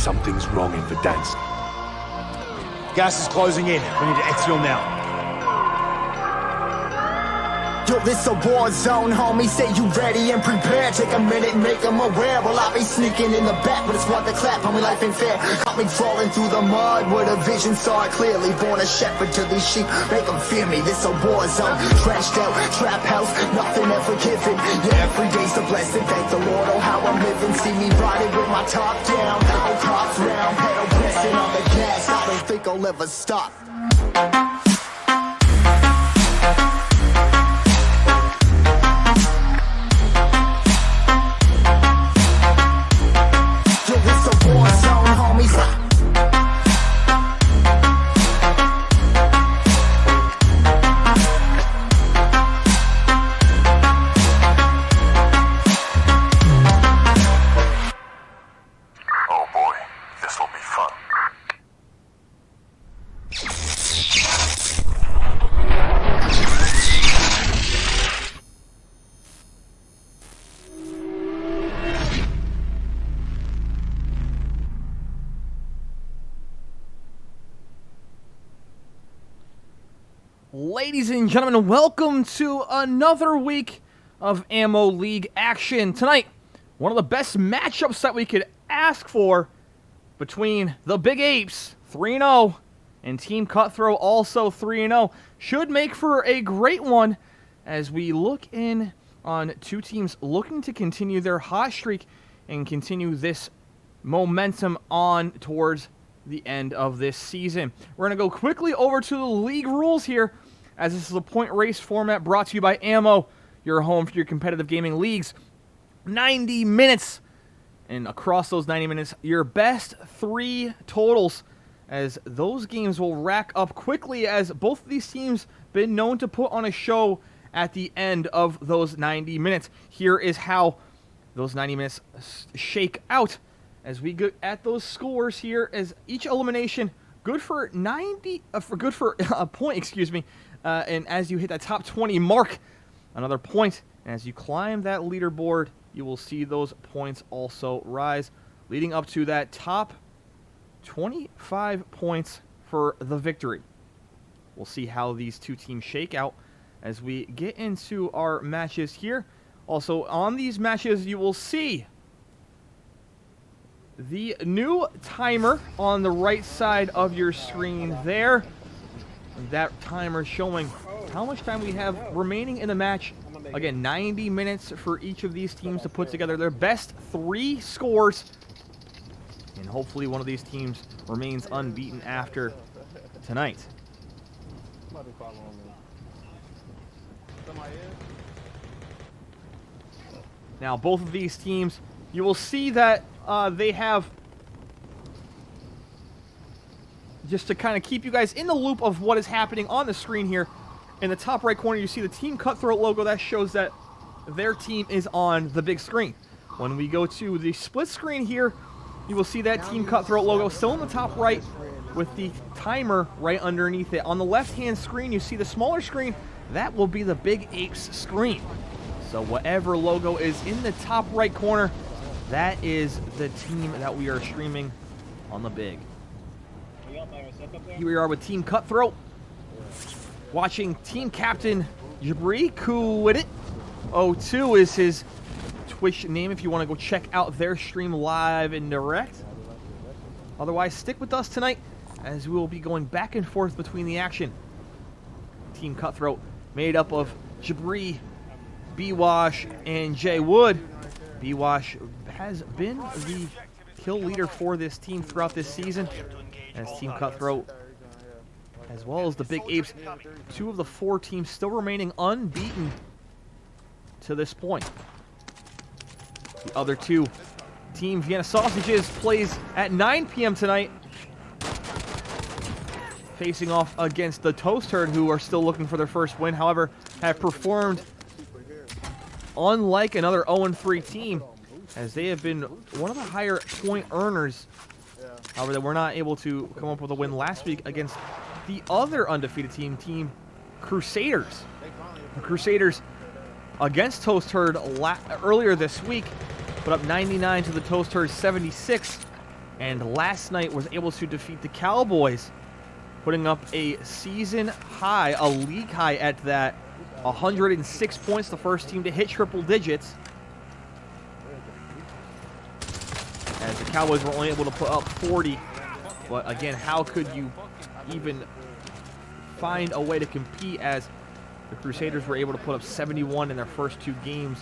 Something's wrong in Verdansk. Gas is closing in. We need to exfil now. Yo, this a war zone, homie. Say you ready and prepared. Take a minute and make them aware. Well, I be sneaking in the back, but it's what the clap. Homie, life ain't fair. Caught me crawling through the mud where the vision saw it clearly. Born a shepherd to these sheep. Make them fear me. This a war zone. Trashed out, trap house. Nothing ever given. Yeah, every day's a blessing. Thank the Lord, oh, how I'm living. See me riding with my top down. Oh, cops round. Pedal pressing on the gas. I don't think I'll ever stop. Ladies and gentlemen, welcome to another week of Ammo League action. Tonight, one of the best matchups that we could ask for between the Big Apes, 3-0, and Team Cutthroat, also 3-0. Should make for a great one as we look in on two teams looking to continue their hot streak and continue this momentum on towards the end of this season. We're going to go quickly over to the league rules here, as this is a point race format brought to you by Ammo, your home for your competitive gaming leagues. 90 minutes, and across those 90 minutes, your best three totals, as those games will rack up quickly, as both of these teams been known to put on a show at the end of those 90 minutes. Here is how those 90 minutes shake out as we get at those scores here, as each elimination good for a point, excuse me. And as you hit that top 20 mark, another point. And as you climb that leaderboard, you will see those points also rise, leading up to that top 25 points for the victory. We'll see how these two teams shake out as we get into our matches here. Also, on these matches, you will see the new timer on the right side of your screen there. That timer showing how much time we have remaining in the match. Again, 90 minutes for each of these teams to put together their best three scores. And hopefully one of these teams remains unbeaten after tonight. Now, both of these teams, you will see that they have, just to kind of keep you guys in the loop of what is happening on the screen here, in the top right corner, you see the Team Cutthroat logo. That shows that their team is on the big screen. When we go to the split screen here, you will see that Team Cutthroat logo still in the top right with the timer right underneath it. On the left-hand screen, you see the smaller screen. That will be the Big Apes screen. So whatever logo is in the top right corner, that is the team that we are streaming on the big. Here we are with Team Cutthroat, watching Team Captain Jabri Kuwit. 02 is his Twitch name if you want to go check out their stream live and direct. Otherwise, stick with us tonight as we will be going back and forth between the action. Team Cutthroat made up of Jabri, B-Wash, and Jay Wood. B-Wash has been the kill leader for this team throughout this season, as Team Cutthroat, as well as the Big Apes, two of the four teams still remaining unbeaten to this point. The other two, Team Vienna Sausages, plays at 9 p.m. tonight, facing off against the Toast Herd, who are still looking for their first win. However, have performed unlike another 0-3 team, as they have been one of the higher point earners. However, they were not able to come up with a win last week against the other undefeated team, Team Crusaders. The Crusaders against Toast Herd earlier this week, put up 99 to the Toast Herd 76. and last night was able to defeat the Cowboys, putting up a season high, a league high at that, 106 points, the first team to hit triple digits. As the Cowboys were only able to put up 40. But again, how could you even find a way to compete as the Crusaders were able to put up 71 in their first 2 games,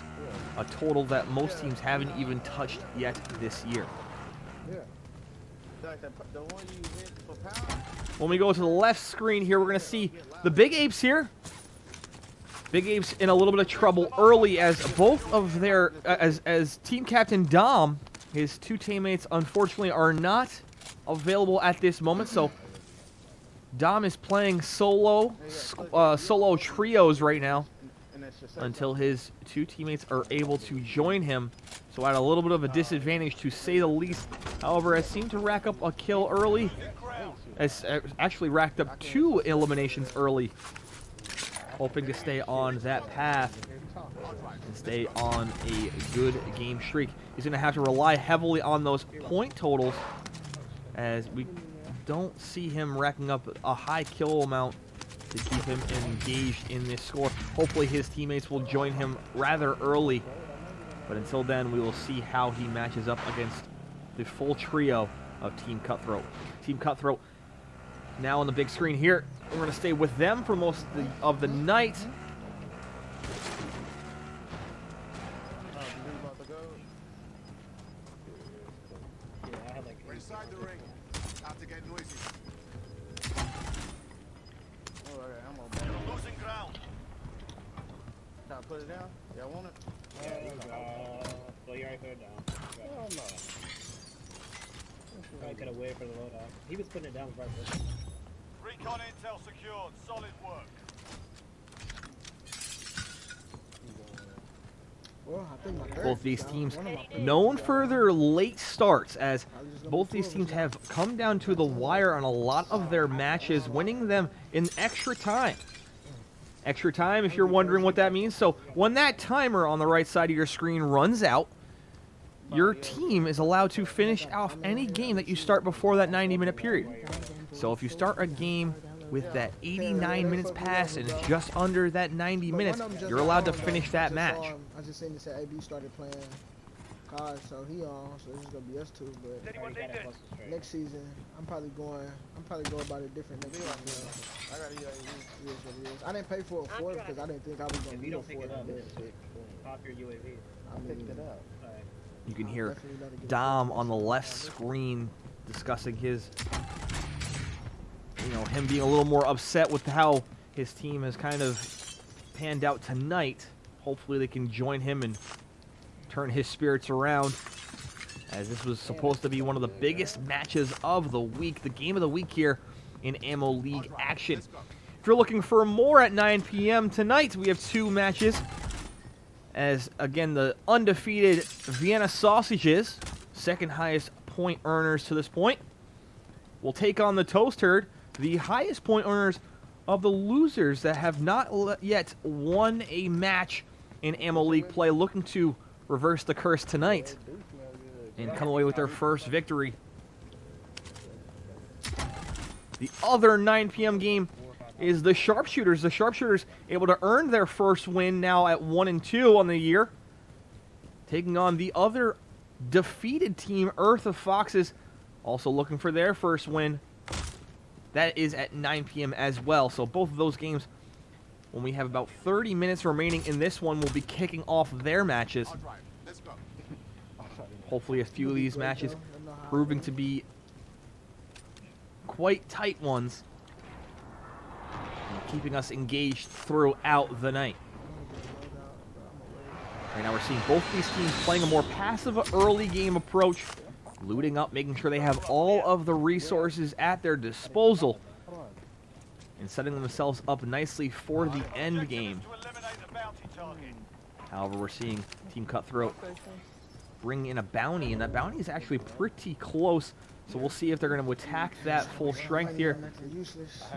a total that most teams haven't even touched yet this year. When we go to the left screen here, we're going to see the Big Apes here. Big Apes in a little bit of trouble early as both of their, as team captain Dom, his 2 teammates unfortunately are not available at this moment, so Dom is playing solo trios right now until his 2 teammates are able to join him. So at a little bit of a disadvantage, to say the least. However, has seemed to rack up a kill early. Has actually racked up 2 eliminations early, hoping to stay on that path and stay on a good game streak. He's going to have to rely heavily on those point totals, as we don't see him racking up a high kill amount to keep him engaged in this score. Hopefully his teammates will join him rather early, but until then we will see how he matches up against the full trio of Team Cutthroat. Team Cutthroat now on the big screen here. We're going to stay with them for most of the night. Inside the ring. Out to get noisy. You're losing ground. Can I put it down? Y'all want it? Well, you already put it down. Hell no. Probably could have waited for the loadout. He was putting it down first. Recon intel secured. Solid work. Both these teams known for their late starts, as both these teams have come down to the wire on a lot of their matches, winning them in extra time. Extra time, if you're wondering what that means. So when that timer on the right side of your screen runs out, your team is allowed to finish off any game that you start before that 90-minute period. So if you start a game with that 89 minutes pass and it's just under that 90 minutes, you're allowed to finish that match. I just seen this at AB started playing cards, so he on, so this is gonna be us 2. But next season, I'm probably going about it different next season. I got It is what it is. I didn't pay for it because I didn't think I was gonna If be you no don't pick it up, it. pop your UAV. I picked it up. Alright. You can hear Dom on the left screen discussing his, him being a little more upset with how his team has kind of panned out tonight. Hopefully they can join him and turn his spirits around, as this was supposed to be one of the biggest matches of the week, the game of the week here in Ammo League action. If you're looking for more at 9 p.m. tonight, we have 2 matches. As, again, the undefeated Vienna Sausages, second highest point earners to this point, will take on the Toast Herd, the highest point earners of the losers that have not yet won a match in Ammo League play, looking to reverse the curse tonight and come away with their first victory. The other 9 p.m. game is the Sharpshooters. The Sharpshooters able to earn their first win now at 1-2 on the year, taking on the other defeated team, Earth of Foxes, also looking for their first win. That is at 9 p.m. as well. So both of those games, when we have about 30 minutes remaining in this one, will be kicking off their matches. Hopefully a few of these matches proving to be quite tight ones, keeping us engaged throughout the night. Right now we're seeing both these teams playing a more passive early game approach, looting up, making sure they have all of the resources at their disposal, and setting themselves up nicely for the end game. However, we're seeing Team Cutthroat bring in a bounty, and that bounty is actually pretty close. So we'll see if they're going to attack that full strength here,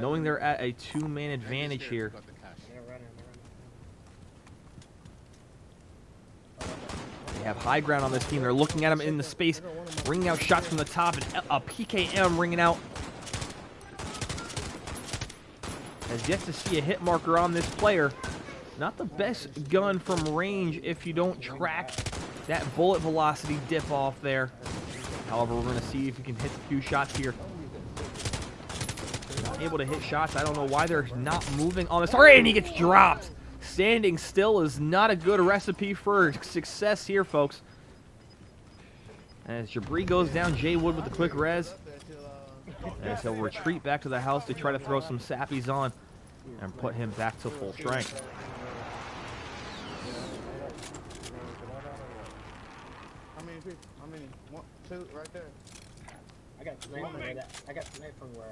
knowing they're at a 2-man advantage here. They have high ground on this team. They're looking at him in the space, ringing out shots from the top, and a PKM ringing out. Has yet to see a hit marker on this player. Not the best gun from range if you don't track that bullet velocity dip off there. However, we're going to see if he can hit a few shots here. Not able to hit shots. I don't know why they're not moving on this. Alright, and he gets dropped. Standing still is not a good recipe for success here, folks. As Jabri goes down, Jay Wood with the quick res. As he'll retreat back to the house to try to throw some sappies on and put him back to full strength. How many? 1, 2, right there. I got sniped from where.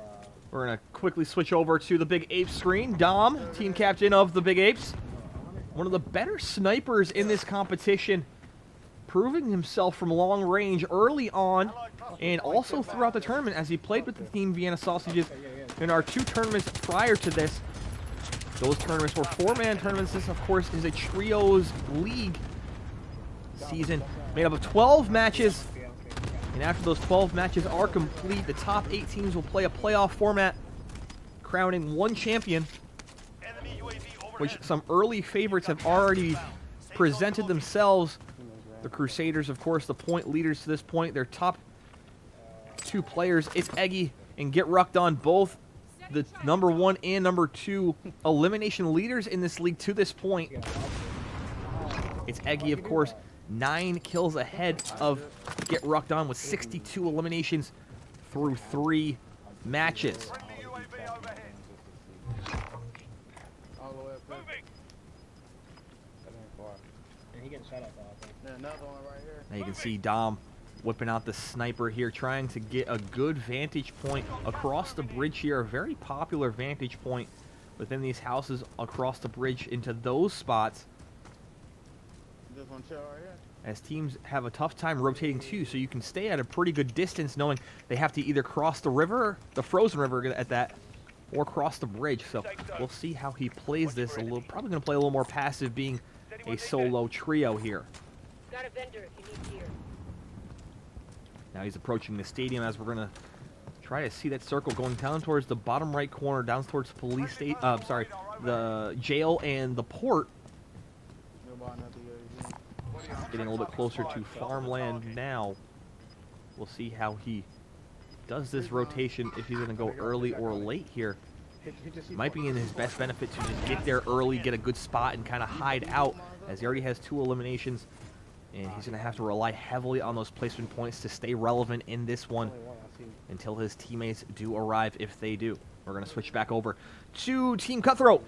We're going to quickly switch over to the Big Apes screen. Dom, team captain of the Big Apes. One of the better snipers in this competition, proving himself from long range early on and also throughout the tournament as he played with the Team Vienna Sausages in our 2 tournaments prior to this. Those tournaments were 4-man tournaments. This, of course, is a trios league season made up of 12 matches. And after those 12 matches are complete, the top 8 teams will play a playoff format, crowning 1 champion, which some early favorites have already presented themselves. The Crusaders, of course, the point leaders to this point. Their top 2 players, it's Eggy and Get Rucked On, both the number 1 and number 2 elimination leaders in this league to this point. It's Eggy, of course, 9 kills ahead of Get Rucked On with 62 eliminations through 3 matches. Now you can see Dom whipping out the sniper here, trying to get a good vantage point across the bridge here. A very popular vantage point within these houses across the bridge into those spots. This one chill right here. As teams have a tough time rotating too, so you can stay at a pretty good distance knowing they have to either cross the river, the frozen river at that, or cross the bridge. So we'll see how he plays this a little. Probably going to play a little more passive, being a solo trio here. Got a vendor if you need gear. Now he's approaching the stadium as we're going to try to see that circle going down towards the bottom right corner, down towards the police state. The jail and the port. Getting a little bit closer to farmland now. We'll see how he does this rotation, if he's going to go early or late here. Might be in his best benefit to just get there early, get a good spot, and kind of hide out, as he already has 2 eliminations. And he's going to have to rely heavily on those placement points to stay relevant in this one until his teammates do arrive, if they do. We're going to switch back over to Team Cutthroat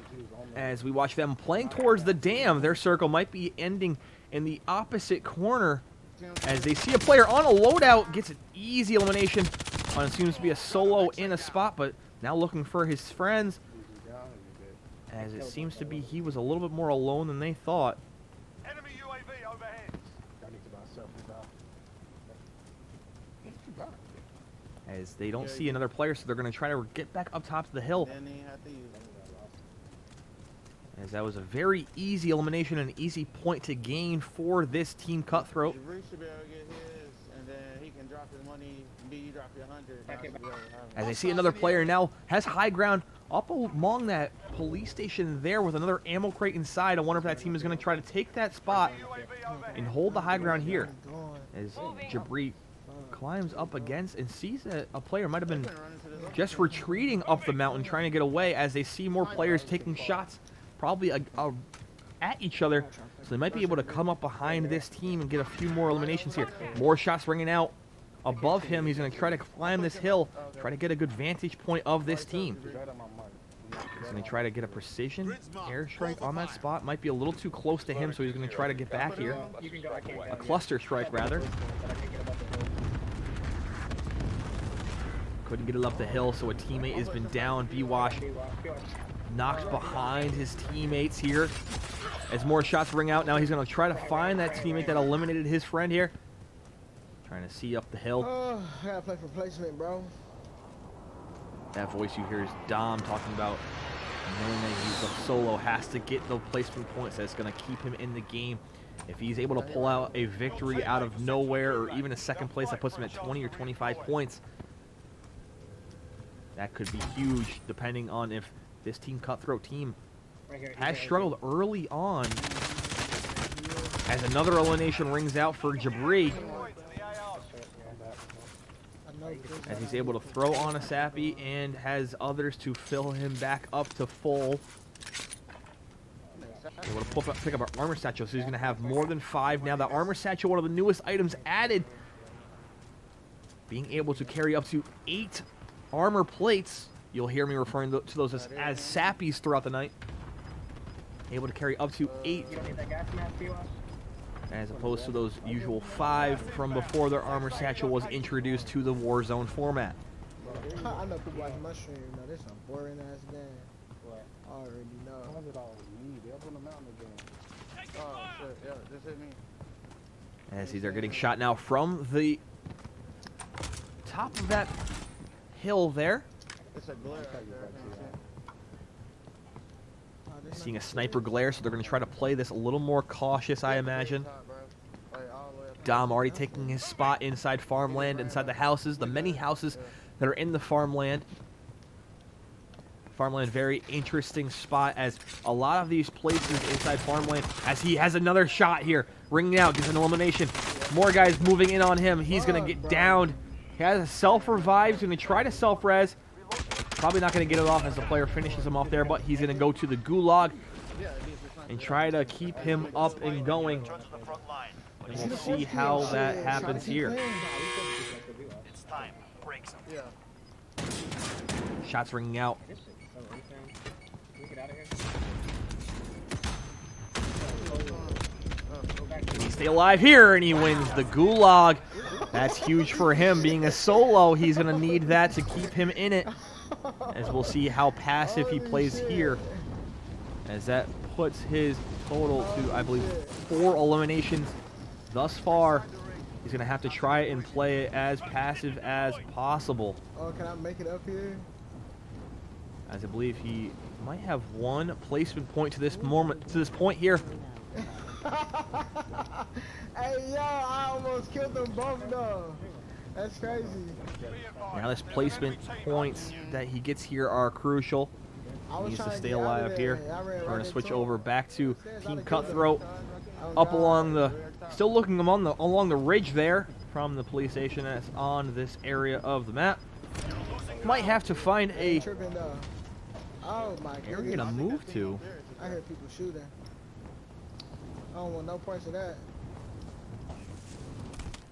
as we watch them playing towards the dam. Their circle might be ending in the opposite corner as they see a player on a loadout, gets an easy elimination on what seems to be a solo in a spot, but now looking for his friends, as it seems to be he was a little bit more alone than they thought. Enemy UAV overhead. As they don't see another player, so they're going to try to get back up top of the hill. As that was a very easy elimination, an easy point to gain for this Team Cutthroat. As I see another player now has high ground up along that police station there with another ammo crate inside. I wonder if that team is going to try to take that spot and hold the high ground here. As Jabri climbs up against and sees that a player might have been just retreating up the mountain trying to get away, as they see more players taking shots probably at each other, so they might be able to come up behind this team and get a few more eliminations here. More shots ringing out above him. He's going to try to climb this hill, try to get a good vantage point of this team. He's going to try to get a precision airstrike on that spot. Might be a little too close to him, so he's going to try to get back here. A cluster strike, rather. Couldn't get it up the hill, so a teammate has been down. B-Wash knocked behind his teammates here. As more shots ring out, now he's going to try to find that teammate that eliminated his friend here. Trying to see up the hill. I gotta play for placement, bro. That voice you hear is Dom talking about knowing that he's a solo, has to get the placement points that's going to keep him in the game If he's able to pull out a victory out of nowhere or even a second place that puts him at 20 or 25 points, that could be huge depending on if this Team Cutthroat team has struggled early on. As another elimination rings out for Jabri, as he's able to throw on a Sappy and has others to fill him back up to full. Able to pick up our armor satchel, so he's going to have more than 5 now. The armor satchel, one of the newest items added, being able to carry up to 8 armor plates. You'll hear me referring to those as Sappies throughout the night. Able to carry up to 8. As opposed to those usual 5 from before their armor satchel was introduced to the Warzone format. I know people watch my stream. Now this is a boring ass game. I already know. What is it all need? They up on the mountain again. Oh shit, yeah, just hit me. As these are getting shot now from the top of that hill there. It's a glare right there. Seeing a sniper glare, so they're going to try to play this a little more cautious, I imagine. Dom already taking his spot inside farmland, inside the houses, the many houses that are in the farmland. Farmland, very interesting spot, as a lot of these places inside farmland, as he has another shot here, ringing out, gets an elimination. More guys moving in on him. He's going to get downed. He has a self-revive. He's going to try to self-res. Probably not going to get it off as the player finishes him off there, but he's going to go to the gulag and try to keep him up and going. And we'll see how that happens here. It's time. Break some. Shots ringing out. Can he stay alive here? And he wins the gulag. That's huge for him. Being a solo, he's going to need that to keep him in it. As we'll see how passive he plays here. As that puts his total to, I believe, 4 eliminations thus far. He's going to have to try and play as passive as possible. Oh, can I make it up here? As I believe he might have 1 placement point to this moment, to this point here. Hey, yo, I almost killed them both, though. That's crazy. Now this placement points that he gets here are crucial. He needs to stay alive here. We're going to switch over back to Team Cutthroat. Up along the, still looking along the ridge there from the police station that's on this area of the map. Might have to find a area to move to. I heard people shooting. I don't want no parts of that.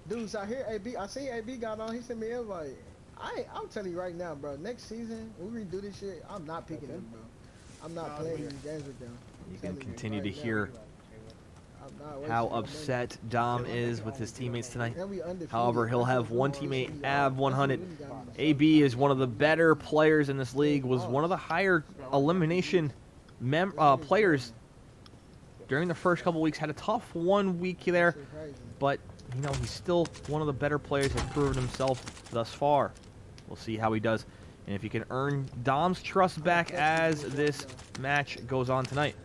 Dudes out here, AB, I see AB got on, he sent me an invite. I'm telling you right now, bro, next season, when we redo this shit, I'm not picking them, bro. I'm not playing these games with them. You can continue to hear how upset Dom is with his teammates tonight. However, he'll have one teammate, Av100. AB is one of the better players in this league, was one of the higher elimination players during the first couple weeks. Had a tough 1 week there, but you know, he's still one of the better players, has proven himself thus far. We'll see how he does, and if he can earn Dom's trust back as this match goes on tonight.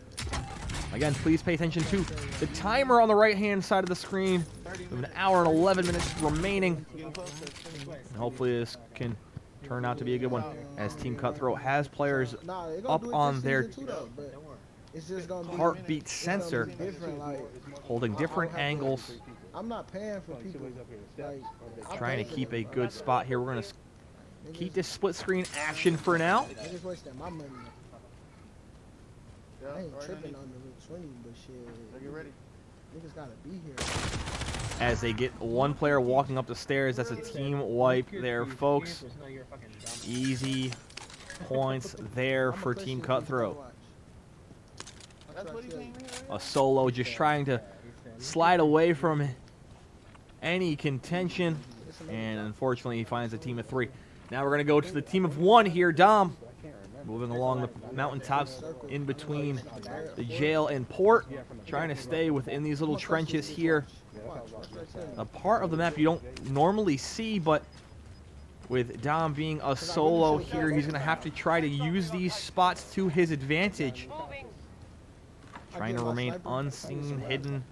Again, please pay attention to the timer on the right-hand side of the screen. We have 1 hour and 11 minutes remaining. And hopefully this can turn out to be a good one, as Team Cutthroat has players up on their heartbeat sensor, holding different angles. I'm not paying for people. Trying to keep a good spot here. We're going to keep this split screen action for now. Niggas wasting my money. I ain't tripping on the swinging, but shit. Get ready. Niggas gotta be here. As they get 1 player walking up the stairs, that's a team wipe there, folks. Easy points there for Team Cutthroat. A solo just trying to slide away from any contention, and unfortunately he finds a team of 3. Now we're going to go to the team of 1 here. Dom moving along the mountaintops in between the jail and port, trying to stay within these little trenches here. A part of the map you don't normally see, but with Dom being a solo here, he's going to have to try to use these spots to his advantage. Trying to remain unseen, hidden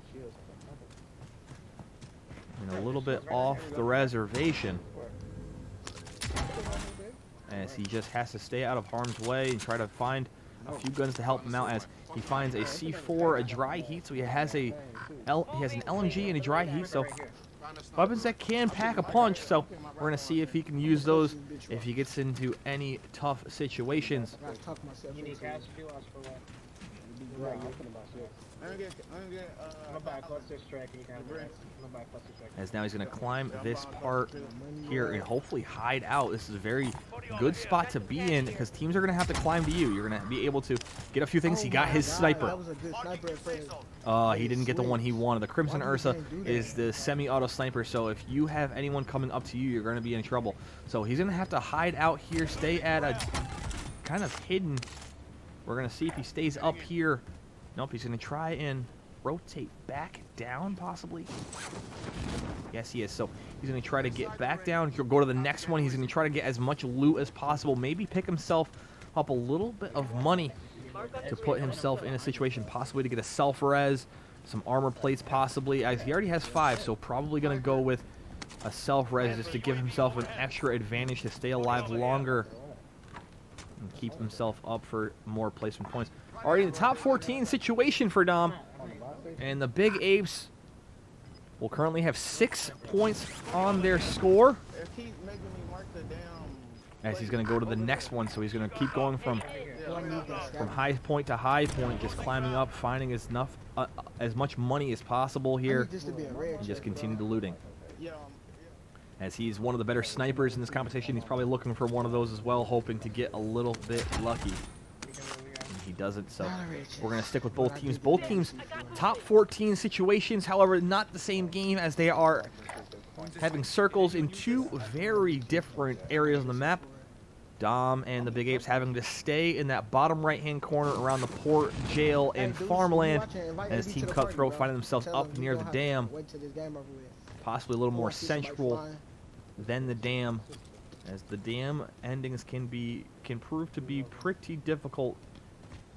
and a little bit off the reservation, as he just has to stay out of harm's way and try to find a few guns to help him out, as he finds a C4, a dry heat, so he has an LMG and a dry heat, so weapons that can pack a punch. So we're gonna see if he can use those if he gets into any tough situations. I gotta talk myself You need into cash it. to do us for what? Right, I'm finna buy shit. I'm gonna get, I'm gonna buy a cluster strike and you can have the rest. I'm gonna buy a cluster strike. As now he's gonna climb this part here and hopefully hide out. This is a very good spot to be in because teams are gonna have to climb to you. You're gonna be able to get a few things. He got his sniper. That was a good sniper at first. He didn't get the one he wanted. The Crimson Ursa is the semi-auto sniper, so if you have anyone coming up to you, you're gonna be in trouble. So he's gonna have to hide out here, stay at a kind of hidden. We're gonna see if he stays up here. Nope, he's gonna try and rotate back down, possibly. Yes, he is. So he's going to try to get back down. He'll go to the next one. He's going to try to get as much loot as possible. Maybe pick himself up a little bit of money to put himself in a situation possibly to get a self-res, some armor plates possibly. As he already has 5, so probably going to go with a self-res just to give himself an extra advantage to stay alive longer and keep himself up for more placement points. Already in the top 14 situation for Dom. And the Big Apes will currently have 6 points on their score. If he's making me mark the damn. As he's going to go to the next one, so he's going to keep going from high point to high point, just climbing up, finding as much money as possible here, and just continue to looting. As he's one of the better snipers in this competition, he's probably looking for one of those as well, hoping to get a little bit lucky. He doesn't, so we're going to stick with both teams. Both teams top 14 situations, however, not the same game, as they are having circles in 2 very different areas on the map. Dom and the Big Apes having to stay in that bottom right-hand corner around the port, jail, and farmland, as Team Cutthroat finding themselves up near the dam, possibly a little more central than the dam, as the dam endings can prove to be pretty difficult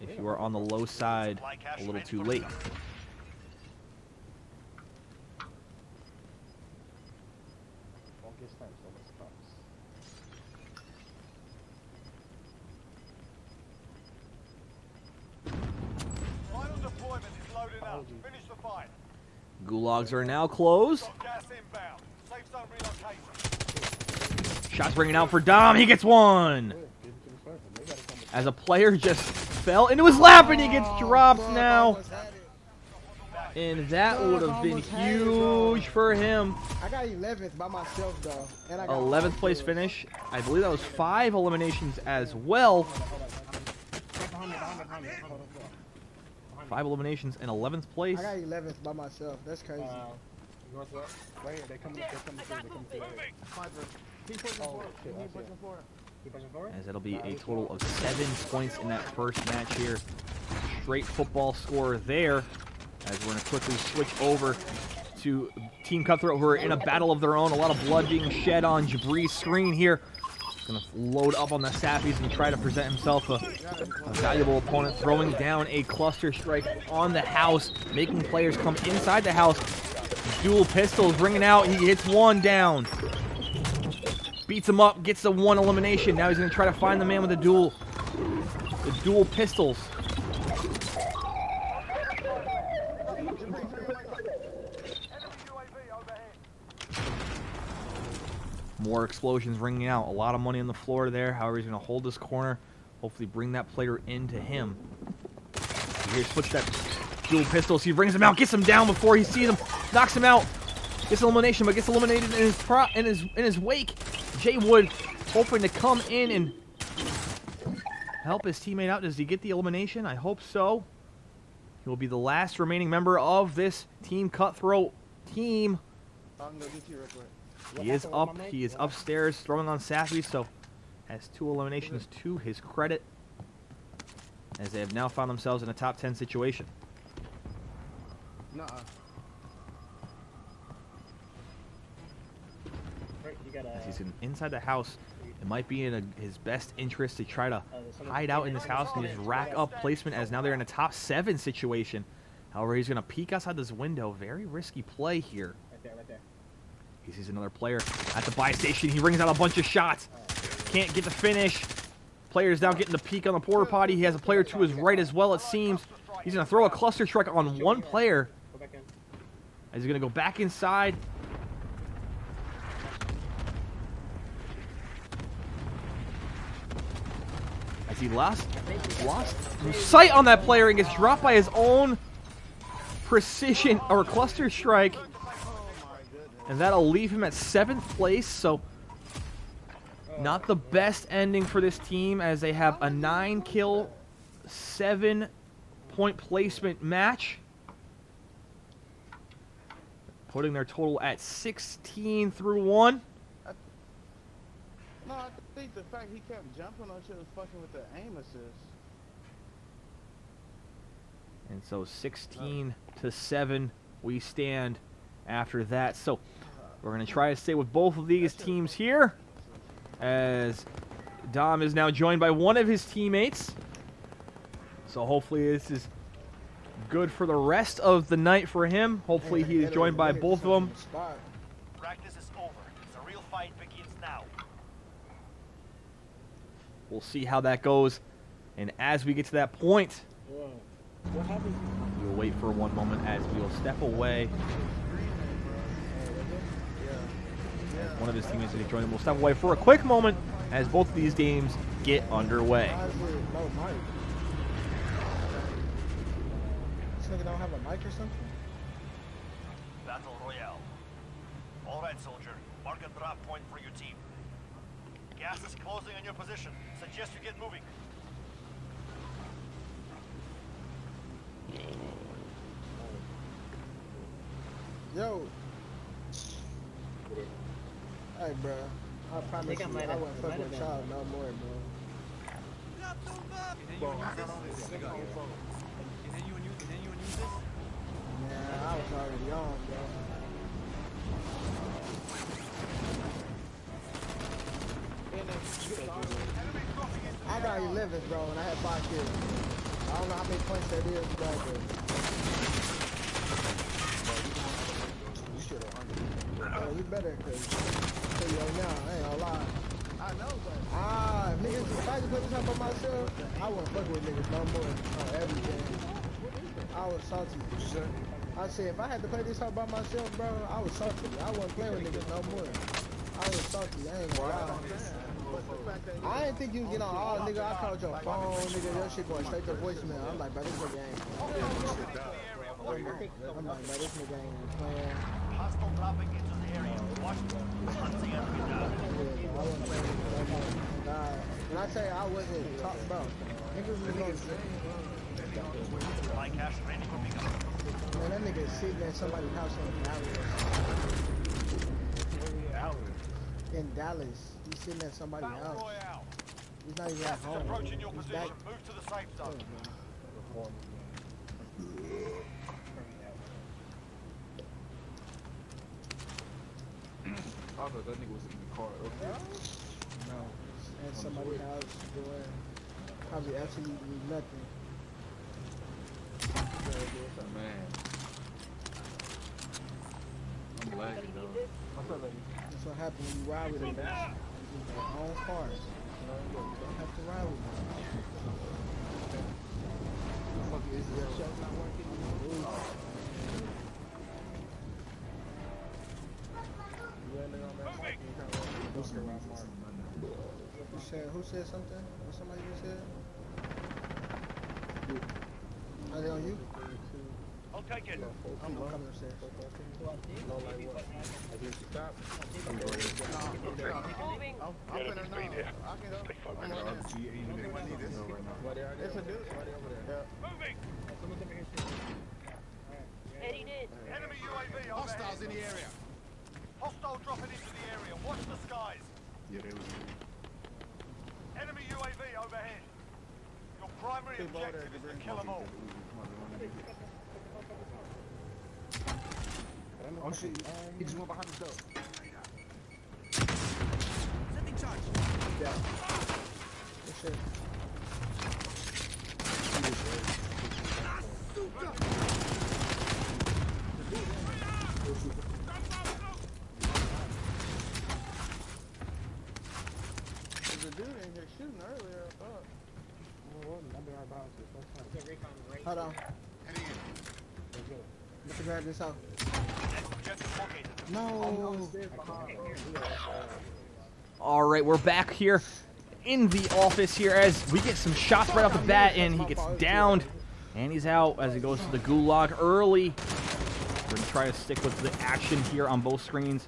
if you are on the low side a little too late. Final deployment is loading up. Finish the fight. Gulags are now closed. Gas inbound. Safe zone relocation. Shots ringing out for Dom. He gets one. As a player just fell into his lap and he gets dropped now. And that would have been huge for him. I got 11th by myself, though. And I got 11th place finish. I believe that was 5 eliminations as well. 5 eliminations and 11th place. I got 11th by myself. That's crazy. Northwest. Right here. They're coming through. Keep pushing forward. Keep pushing forward. Keep pushing forward. As it'll be a total of 7 points in that first match here. Straight football score there. As we're going to quickly switch over to Team Cutthroat, who are in a battle of their own. A lot of blood being shed on Jabri's screen here. Going to load up on the Sappies and try to present himself a valuable opponent. Throwing down a cluster strike on the house, making players come inside the house. Dual pistols ringing out. He hits one down. Beats him up, gets the 1 elimination. Now he's going to try to find the man with the dual pistols. More explosions ringing out. A lot of money on the floor there. However, he's going to hold this corner. Hopefully bring that player into him. He hears footsteps. Dual pistols. He brings him out. Gets him down before he sees him. Knocks him out. Gets elimination, but gets eliminated in his wake. Jay Wood hoping to come in and help his teammate out. Does he get the elimination? I hope so. He will be the last remaining member of this Team Cutthroat team. I'm gonna get you real quick. He is up. He is upstairs throwing on Safi, so has 2 eliminations to his credit, as they have now found themselves in a top 10 situation. Nuh-uh. As he's inside the house, it might be in his best interest to try to hide out in this house and just rack up placement, as now they're in a top 7 situation. However, he's going to peek outside this window. Very risky play here. Right there, right there. He sees another player at the buy station. He rings out a bunch of shots. Can't get the finish. Player's now getting the peek on the porta potty. He has a player to his right as well, it seems. He's going to throw a cluster strike on one player. He's going to go back inside. As he lost sight on that player and gets dropped by his own precision or cluster strike. And that'll leave him at 7th place. So not the best ending for this team as they have a 9-kill, 7-point placement match. Putting their total at 16 through 1. No, I think the fact he kept jumping on shit was fucking with the aim assist. And so 16 to 7 we stand after that. So we're going to try to stay with both of these teams here, as Dom is now joined by one of his teammates. So hopefully this is good for the rest of the night for him. Hopefully he is joined by both of them. Practice is over. The real fight begins now. We'll see how that goes. And as we get to that point, What happened? we'll wait for one moment as we'll step away. One of his teammates will join him. We'll step away for a quick moment as both of these games get underway. Why is it no mic? This nigga don't have a mic or something? Battle Royale. All right, soldier. Mark a drop point for your team. Gas is closing on your position. Suggest you get moving. Yo. Hey, bro. I promise you, I wouldn't fuck with y'all no more, bro. Yeah, I was already on, bro. I got 11, bro, and I had 5 kills. I don't know how many points that is, but you better, cause I tell you right now, I ain't gonna lie. I know, but Niggas, if I just put this up on myself, I wouldn't fuck with niggas no more on everything. I was salty. I said, if I had to play this up by myself, bro, I was salty. I wasn't playing with niggas no more. I was salty. I ain't gonna lie. I didn't think you was getting on all, nigga. I called your phone, nigga. Your shit going straight to voicemail. I'm like, bro, this nigga ain't. I'm like, bro, this nigga ain't playing. Hostile dropping into the area. Watch hunting enemy down. I wasn't playing with niggas no more. God. When I say I wasn't talk, bro, niggas was going My cash ready for pickup. man, that nigga sitting in somebody's house in Dallas. He's sitting at somebody's Battle house. Royale. He's not even at Gas is home. approaching your He's position. back. Move to the safe zone. I thought that nigga was in the car. No, at somebody's house doing probably absolutely nothing. Man. I'm lagging, though. That's what happens when you ride with them. You use their own cars. You don't have to ride with them. Fuck is that? Who said something? What somebody just said? Are they on you? I'll take it. I'm coming upstairs. Moving. I'm finna know. I can help. I'm on there. It's a dude. Yeah. Moving. Heading in. Enemy UAV overhead. Hostiles in the area. Hostile dropping into the area. Watch the skies. Yeah, they was. Enemy UAV overhead. Your primary objective is to kill them all. Oh shit. He just went behind his door. Good shit. dude in here shooting earlier. I'll be right behind you. Hold on. Let's grab this out. Objective located. No. All right, we're back here in the office here as we get some shots right off the bat, and he gets downed, and he's out as he goes to the gulag early. We're going to try to stick with the action here on both screens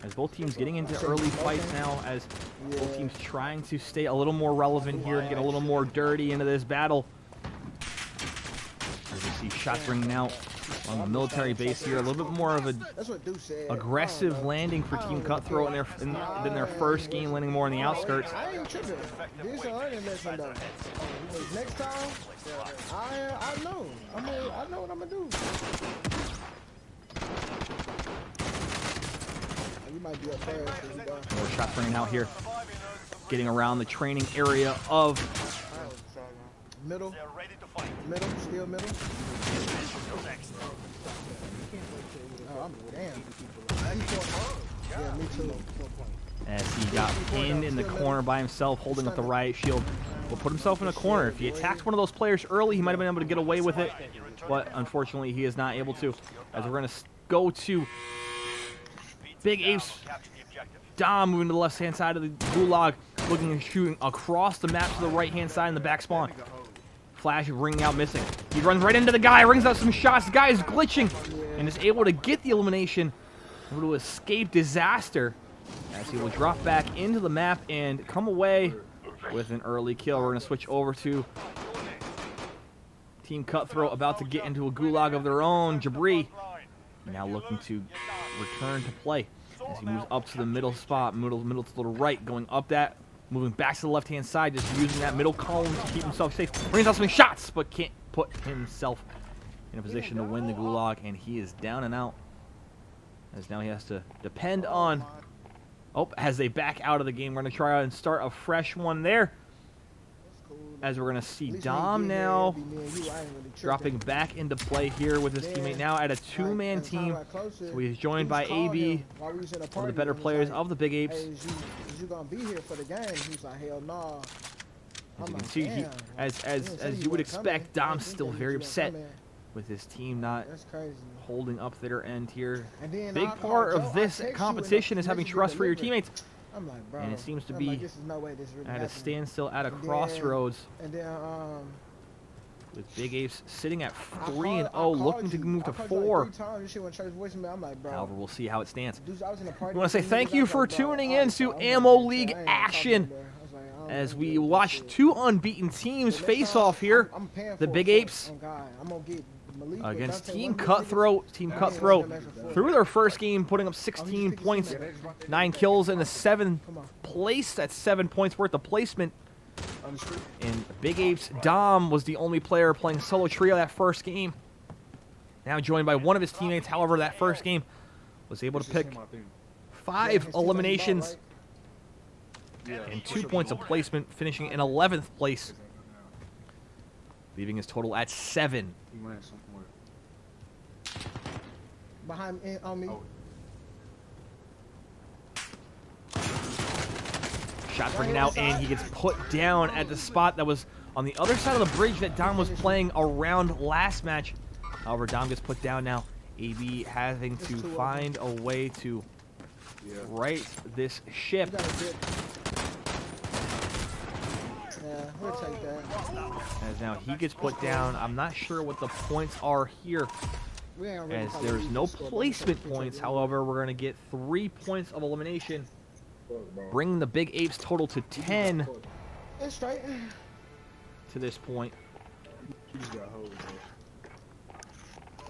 as both teams getting into early fights now, as both teams trying to stay a little more relevant here, get a little more dirty into this battle. As you see shots ringing out on the military base here, a little bit more of a aggressive landing for Team Cutthroat in their first game, landing more on the outskirts. I ain't tripping. This is a learning lesson though. Next time, I know. I know what I'm gonna do. You might be up there. More shots ringing out here, getting around the training area of middle. They're ready to fight. Middle, still middle. You're next. Oh, I'm damn. Yeah, me too. as he got pinned in the corner by himself, holding up the riot shield. Will put himself in a corner. If he attacks one of those players early, he might have been able to get away with it, but unfortunately he is not able to. As we're going to go to Big Apes. Dom moving to the left-hand side of the gulag, looking and shooting across the map to the right-hand side in the back spawn. Flash ringing out, missing. He runs right into the guy, rings out some shots. The guy is glitching and is able to get the elimination, able to escape disaster as he will drop back into the map and come away with an early kill. We're going to switch over to Team Cutthroat, about to get into a gulag of their own. Jabri now looking to return to play as he moves up to the middle spot, middle to the right, going up that, moving back to the left-hand side, just using that middle column to keep himself safe. Brings out some shots, but can't put himself in a position to win the gulag, and he is down and out. As now he has to depend on, as they back out of the game, we're going to try out and start a fresh one there. As we're going to see Dom now dropping back into play here with his teammate now at a two-man team. So he's joined by AB, one of the better players of the Big Apes. You gonna be here for the game? He's like, hell no. As you can see, as you would expect, Dom's still very upset with his team not holding up their end here. Big part of this competition is having trust for your teammates. I'm like, bro, and it seems to be really at a standstill, at a crossroads. And then, with Big Apes sitting at 3-0, looking to move to 4. However, we'll see how it stands. We want to say thank you for tuning in to Ammo League action as we watch two unbeaten teams face off here. The Big Apes against Team Cutthroat. Team Cutthroat through their first game, putting up 16 points, 9 kills in the 7th place. That's 7 points worth of placement. And Big Apes, Dom was the only player playing solo trio that first game. Now joined by one of his teammates. However, that first game was able to pick 5 eliminations and 2 points of placement, finishing in 11th place, leaving his total at 7. Behind on me. Shots ringing out, and he gets put down at the spot that was on the other side of the bridge that Dom was playing around last match. However, Dom gets put down now. AB having to find a way to right this ship. Yeah, we'll take that. As now he gets put down. I'm not sure what the points are here, as there's no placement points. However, we're going to get 3 points of elimination, bringing the Big Apes total to 10 to this point.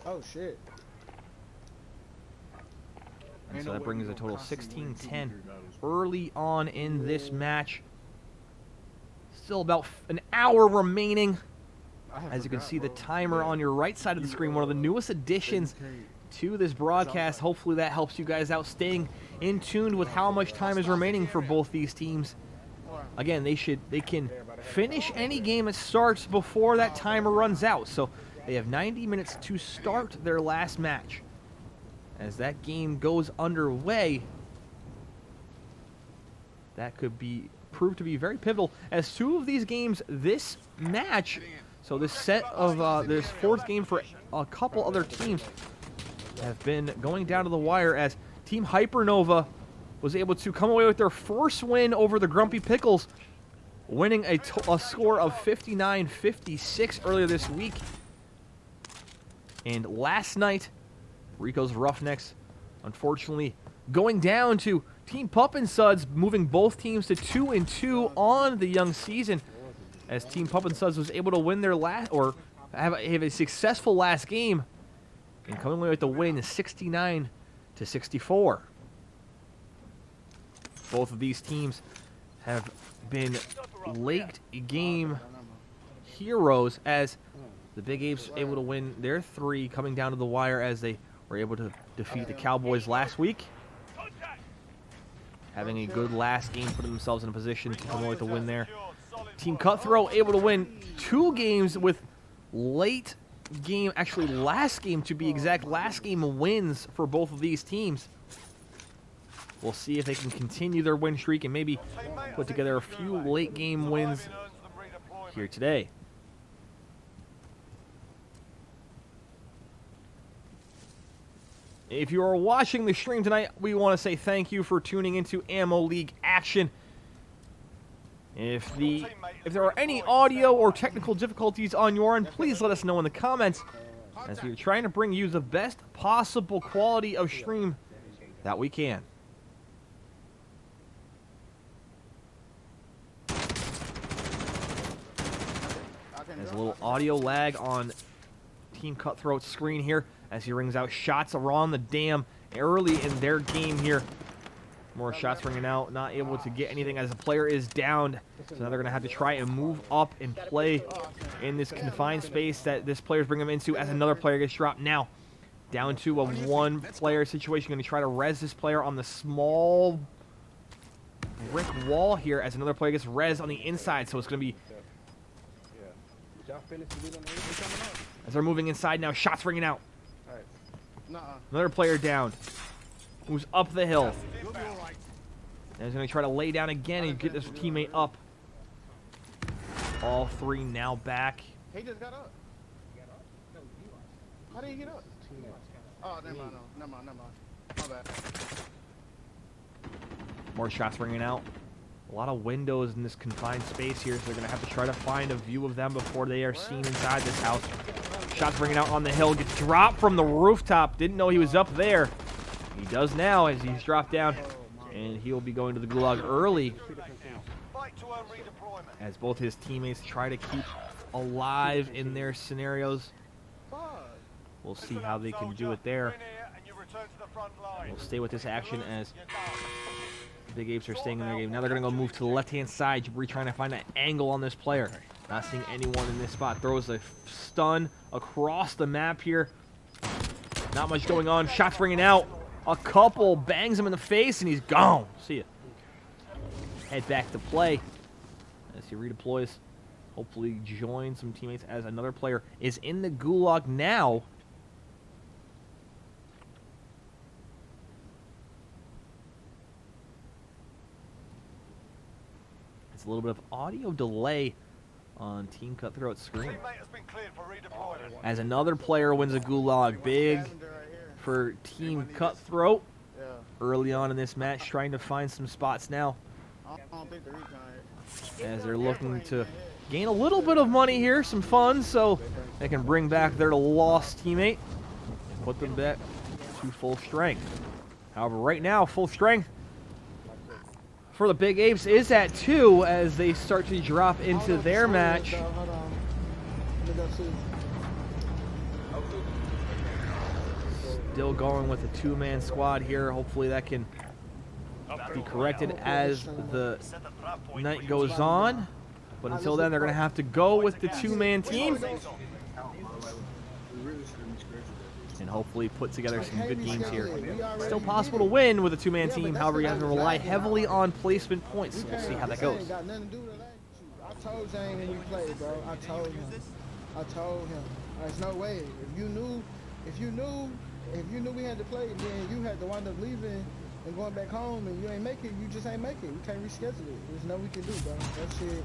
Oh, shit. And so that brings a total 16-10 early on in this match. Still about an hour remaining. As you can see the timer on your right side of the screen, one of the newest additions to this broadcast. Hopefully that helps you guys out, staying in tune with how much time is remaining for both these teams. Again, they can finish any game that starts before that timer runs out. So they have 90 minutes to start their last match. As that game goes underway, that could prove to be very pivotal, as 2 of these games this match, so this set of this 4th game for a couple other teams, have been going down to the wire, as Team Hypernova was able to come away with their first win over the Grumpy Pickles, winning a score of 59-56 earlier this week. And last night, Rico's Roughnecks, unfortunately, going down to Team Pup and Suds, moving both teams to 2-2 on the young season, as Team Pup and Suds was able to win their have a successful last game, and coming away with the win 69-64. Both of these teams have been late game heroes, as the Big Apes were able to win their 3, coming down to the wire as they were able to defeat the Cowboys last week. Having a good last game, putting themselves in a position to come away with the win there. Team Cutthroat able to win 2 games with late game, actually last game to be exact, last game wins for both of these teams. We'll see if they can continue their win streak and maybe put together a few late game wins here today. If you are watching the stream tonight, we want to say thank you for tuning into Ammo League action. If there are any audio or technical difficulties on your end, please let us know in the comments, as we are trying to bring you the best possible quality of stream that we can. There's a little audio lag on Team Cutthroat's screen here, as he rings out shots around the dam early in their game here. More shots ringing out, not able to get anything as the player is downed. So now they're going to have to try and move up and play in this confined space that this player's bringing them into, as another player gets dropped now. Down to a 1-player situation. Going to try to res this player on the small brick wall here, as another player gets res on the inside. So it's going to be... as they're moving inside now, shots ringing out. Another player down, who's up the hill. And he's going to try to lay down again and get this teammate up. All 3 now back. He just got up. How did he get up? Oh, never mind. My bad. More shots ringing out. A lot of windows in this confined space here, so they're going to have to try to find a view of them before they are seen inside this house. Shots ringing out on the hill. Gets dropped from the rooftop. Didn't know he was up there. He does now, as he's dropped down. And he'll be going to the gulag early, as both his teammates try to keep alive in their scenarios. We'll see how they can do it there. We'll stay with this action, as the Big Apes are staying in their game. Now they're going to go move to the left-hand side. Jabri trying to find an angle on this player. Not seeing anyone in this spot. Throws a stun across the map here. Not much going on. Shots ringing out. A couple bangs him in the face, and he's gone. See ya. Head back to play as he redeploys. Hopefully join some teammates, as another player is in the gulag now. It's a little bit of audio delay on Team Cutthroat's screen, as another player wins a gulag. Big for Team Cutthroat early on in this match, trying to find some spots now, as they're looking to gain a little bit of money here, some funds, so they can bring back their lost teammate and put them back to full strength. However, right now, full strength for the Big Apes is at 2, as they start to drop into their match. Still going with a 2-man squad here. Hopefully that can be corrected as the night goes on. But until then, they're going to have to go with the 2-man team and hopefully put together some good games here. Still possible to win with a 2-man team. However, you have to rely heavily on placement points. We'll see how that goes. I told Zane when we played, bro. I told him. There's no way. If you knew we had to play, then you had to wind up leaving and going back home and you ain't make it, you just ain't make it. We can't reschedule it. There's nothing we can do, bro. That shit,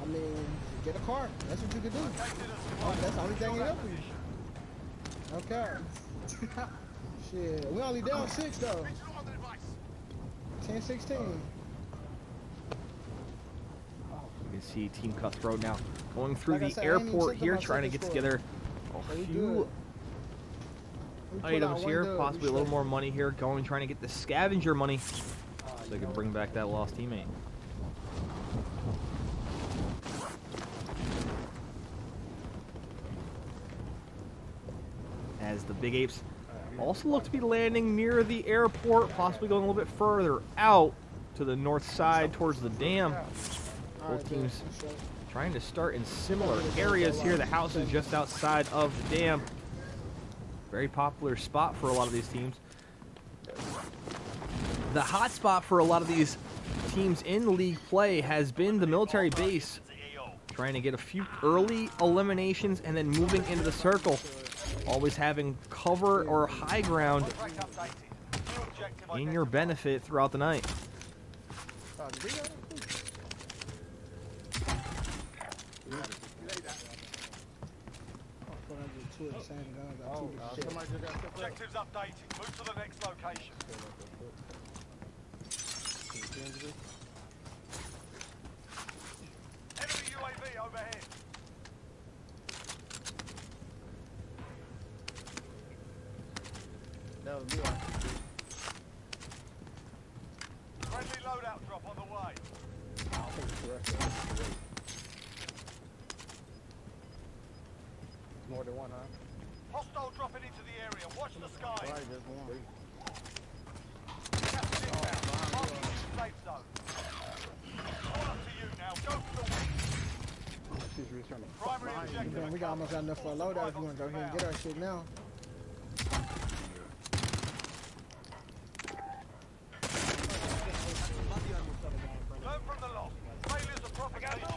I mean, get a car. That's what you can do. That's the only thing in helping you. Okay. Shit, we only down 6 though. 10-16. You can see Team Cutthroat now going through Like I the said, I ain't even airport checked on here, my trying to second get score. together So a we few good. We pulled items out one here, dub, we possibly a little straight. more money here, going trying to get the scavenger money so they can bring back that lost teammate. As the Big Apes also look to be landing near the airport, possibly going a little bit further out to the north side towards the dam. Both teams trying to start in similar areas here. The house is just outside of the dam. Very popular spot for a lot of these teams. The hot spot for a lot of these teams in league play has been the military base, trying to get a few early eliminations and then moving into the circle. Always having cover or high ground in your benefit throughout the night. Objectives updated. Move to the next location. Enemy UAV overhead. Friendly loadout drop on the way. More than one, huh? Hostile dropping into the area. Watch the sky. Right, there's one. Gas is inbound. Marking new safe zone. All up to you now. Go for the win. She's returning. Primary objective. Man, we got almost got enough for a loadout if you want to go ahead and get our shit now. Learn from the loss. Failures are propagated.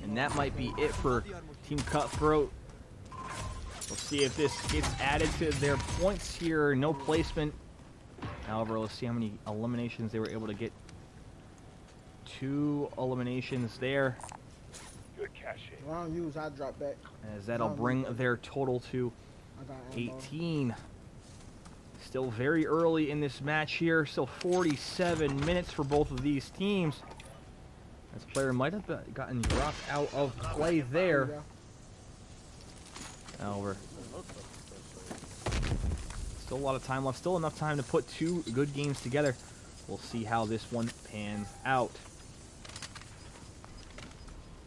And that might be it for Team Cutthroat. We'll see if this gets added to their points here. No placement. However, let's see how many eliminations they were able to get. 2 eliminations there, Good cash in. If I don't use, I drop back. as that'll bring their total to I got ammo. 18. Still very early in this match here. Still 47 minutes for both of these teams. This player might have gotten dropped out of play there. However, still a lot of time left. Still enough time to put 2 good games together. We'll see how this one pans out.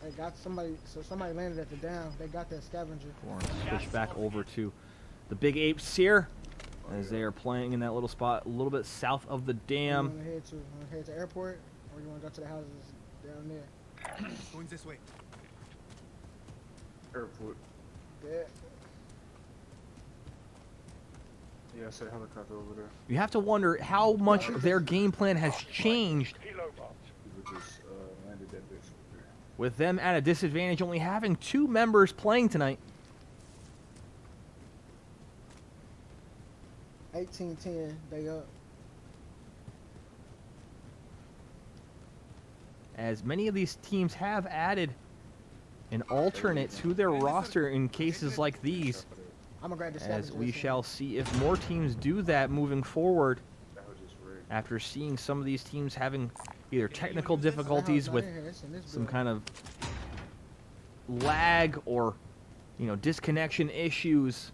They got somebody, so somebody landed at the dam. They got that scavenger. We'll switch back over to the Big Apes here, as they are playing in that little spot a little bit south of the dam. You want to head to airport, or you want to go to the houses down there? Going this way. Airport. Yeah. Yeah, I said helicopter over there. You have to wonder how much their game plan has changed, Helo bombs. We just landed that bitch over there. with them at a disadvantage, only having 2 members playing tonight. 18-10, they up. As many of these teams have added an alternate to their roster in cases like these, I'm gonna grab the as scavenger. we shall see if more teams do that moving forward, That was just rigged. after seeing some of these teams having either technical difficulties with some kind of lag or, you know, disconnection issues,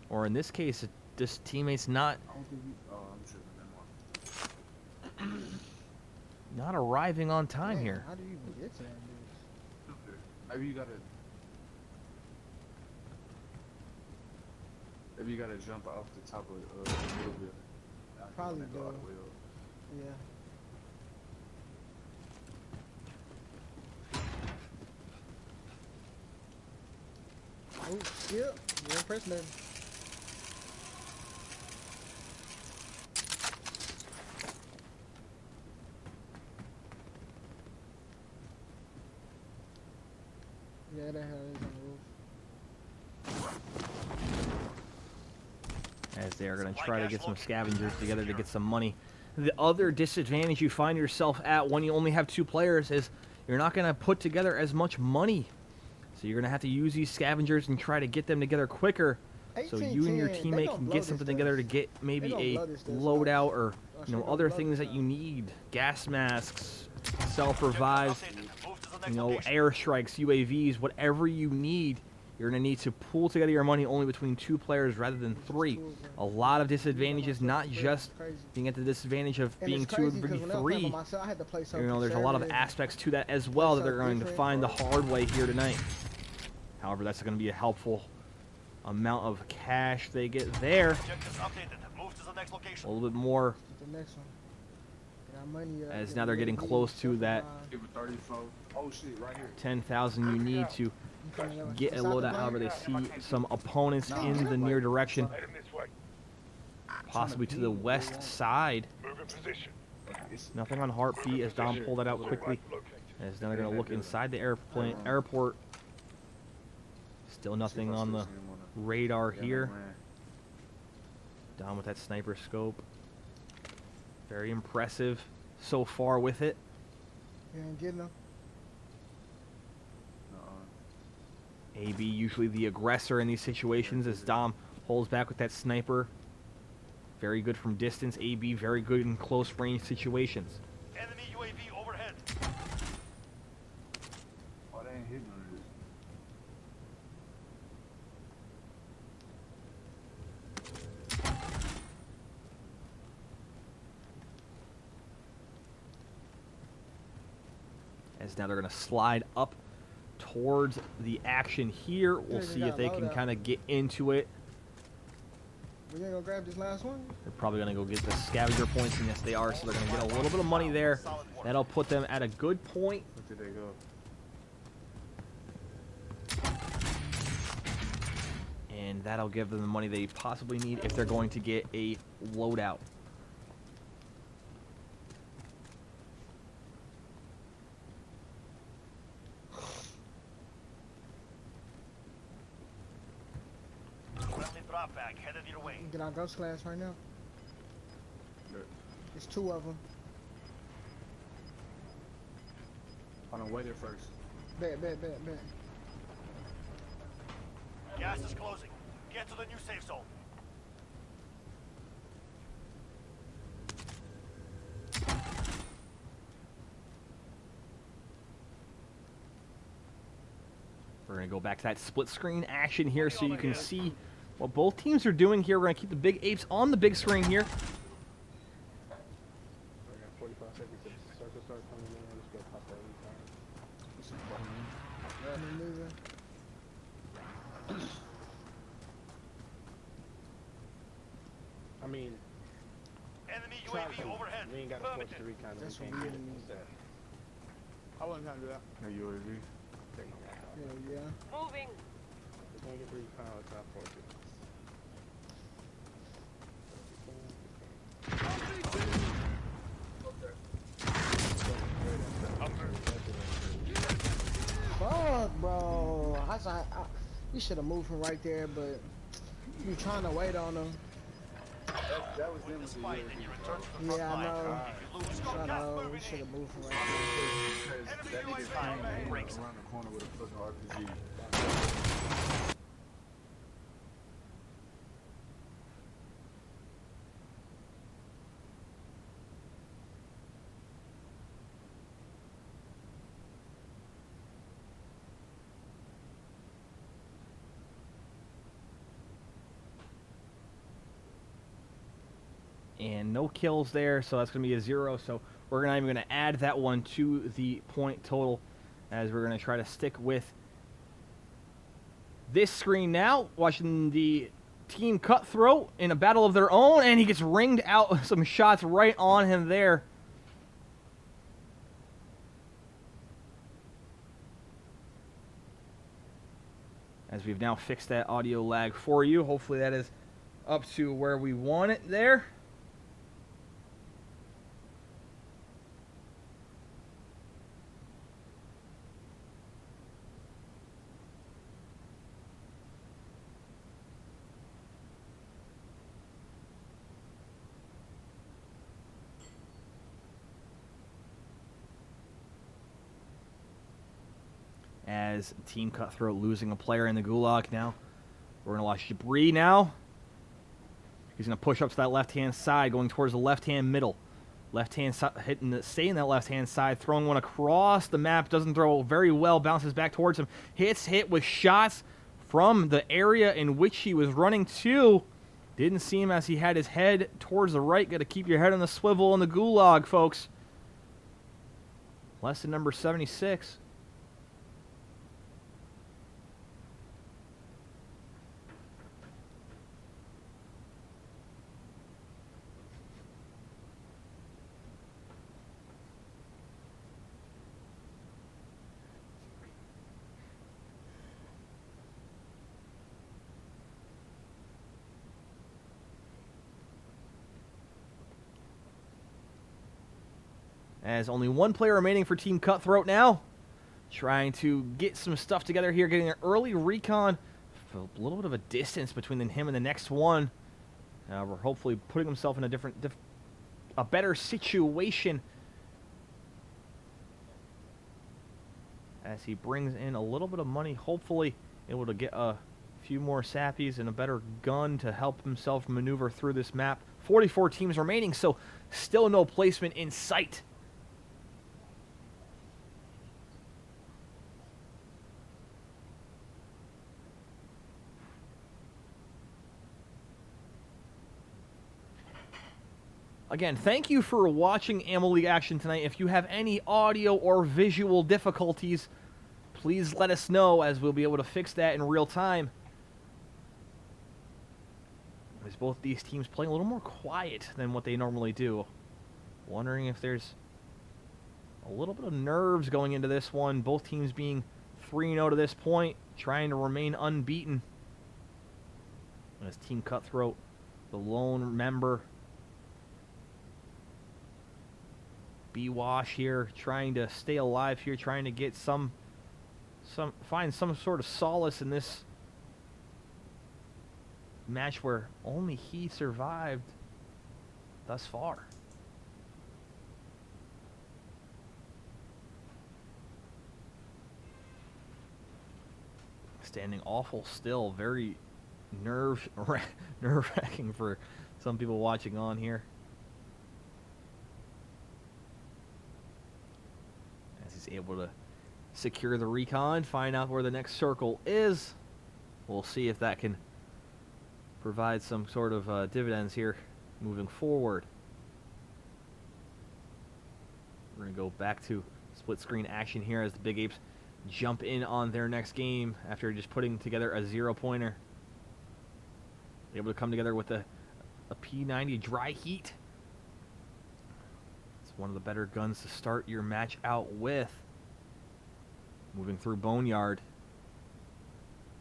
or in this case, this teammate's not I don't think you. Oh, I'm tripping. not arriving on time here. How do you even get to that bitch? Maybe you gotta. Maybe you gotta jump off the top of the wheel building. Probably Go all do. the way up. Yeah. Oh, skip. You're impressed, man. Yeah, that hell is on the roof. As as they are going to try to get some scavengers together to get some money. The other disadvantage you find yourself at when you only have 2 players is you're not going to put together as much money. So you're going to have to use these scavengers and try to get them together quicker so you and your teammate can get something together to get maybe a loadout or other things that you need. Gas masks, self-revives, airstrikes, UAVs, whatever you need. You're going to need to pool together your money only between 2 players rather than 3. A lot of disadvantages, not just being at the disadvantage of being 2 and being 3. There's a lot of aspects to that as well that they're going to find the hard way here tonight. However, that's going to be a helpful amount of cash they get there. A little bit more, as now they're getting close to that 10,000 you need to get a loadout. However, they see some opponents in the near direction, possibly to the west side. Nothing on Heartbeat as Dom pulled that out quickly. As now they're going to look inside the airport. Still nothing on the radar here. Dom with that sniper scope. Very impressive so far with it. You ain't getting them. AB usually the aggressor in these situations as Dom holds back with that sniper. Very good from distance. AB very good in close range situations. Enemy UAV overhead. Oh, they ain't hitting none of this. As now they're going to slide up towards the action here. We'll see if they can kind of get into it. We ain't gonna grab this last one? They're probably going to go get the scavenger points, and yes they are, so they're going to get a little bit of money there. That'll put them at a good point. Where did they go? And that'll give them the money they possibly need if they're going to get a loadout. Drop back headed your way. Get our ghost class right now. Good. It's 2 of them. Hold on, wait there first. Bet. Gas is closing. Get to the new safe zone. We're going to go back to that split screen action here so you can see what both teams are doing here. We're going to keep the big apes on the big screen here. I got 45 seconds to circle start coming in. Let's go pop that I mean, Enemy UAV overhead. we ain't got to force the recon. That's We what can't we get need. it. I wasn't trying to do that. No UAV. Yeah. Moving. We're going to get the recon. Let's not force it. Fuck, bro. You should have moved from right there, but you trying to wait on him. That was them. Fight and you return to the front Yeah, I line. know. If you lose, go I gas know. moving We in. should have moved from right there. Because that nigga's trying to run around the corner with a fucking RPG. And no kills there, so that's going to be a 0. So we're not even going to add that one to the point total, as we're going to try to stick with this screen now, watching the team Cutthroat in a battle of their own, and he gets ringed out with some shots right on him there. As we've now fixed that audio lag for you. Hopefully that is up to where we want it there. as Team Cutthroat losing a player in the gulag now. We're going to watch Jabri now. He's going to push up to that left-hand side, going towards the left-hand middle. Left-hand side, staying that left-hand side, throwing one across the map. Doesn't throw very well, bounces back towards him. Hit with shots from the area in which he was running to. Didn't see him as he had his head towards the right. Got to keep your head on the swivel in the gulag, folks. Lesson number 76. As only one player remaining for Team Cutthroat now. Trying to get some stuff together here, getting an early recon. A little bit of a distance between him and the next one. We're hopefully putting himself in a better situation. As he brings in a little bit of money, hopefully able to get a few more sappies and a better gun to help himself maneuver through this map. 44 teams remaining, so still no placement in sight. Again, thank you for watching Ammo League action tonight. If you have any audio or visual difficulties, please let us know, as we'll be able to fix that in real time. As both these teams playing a little more quiet than what they normally do. Wondering if there's a little bit of nerves going into this one. Both teams being 3-0 to this point, trying to remain unbeaten. As Team Cutthroat, the lone member, B-Wash here, trying to stay alive here, trying to get find some sort of solace in this match where only he survived thus far. Standing awful still, very nerve-wracking for some people watching on here. As he's able to secure the recon, find out where the next circle is. We'll see if that can provide some sort of dividends here moving forward. We're going to go back to split screen action here as the Big Apes jump in on their next game after just putting together a 0-pointer. Able to come together with a P90 dry heat. It's one of the better guns to start your match out with. Moving through Boneyard.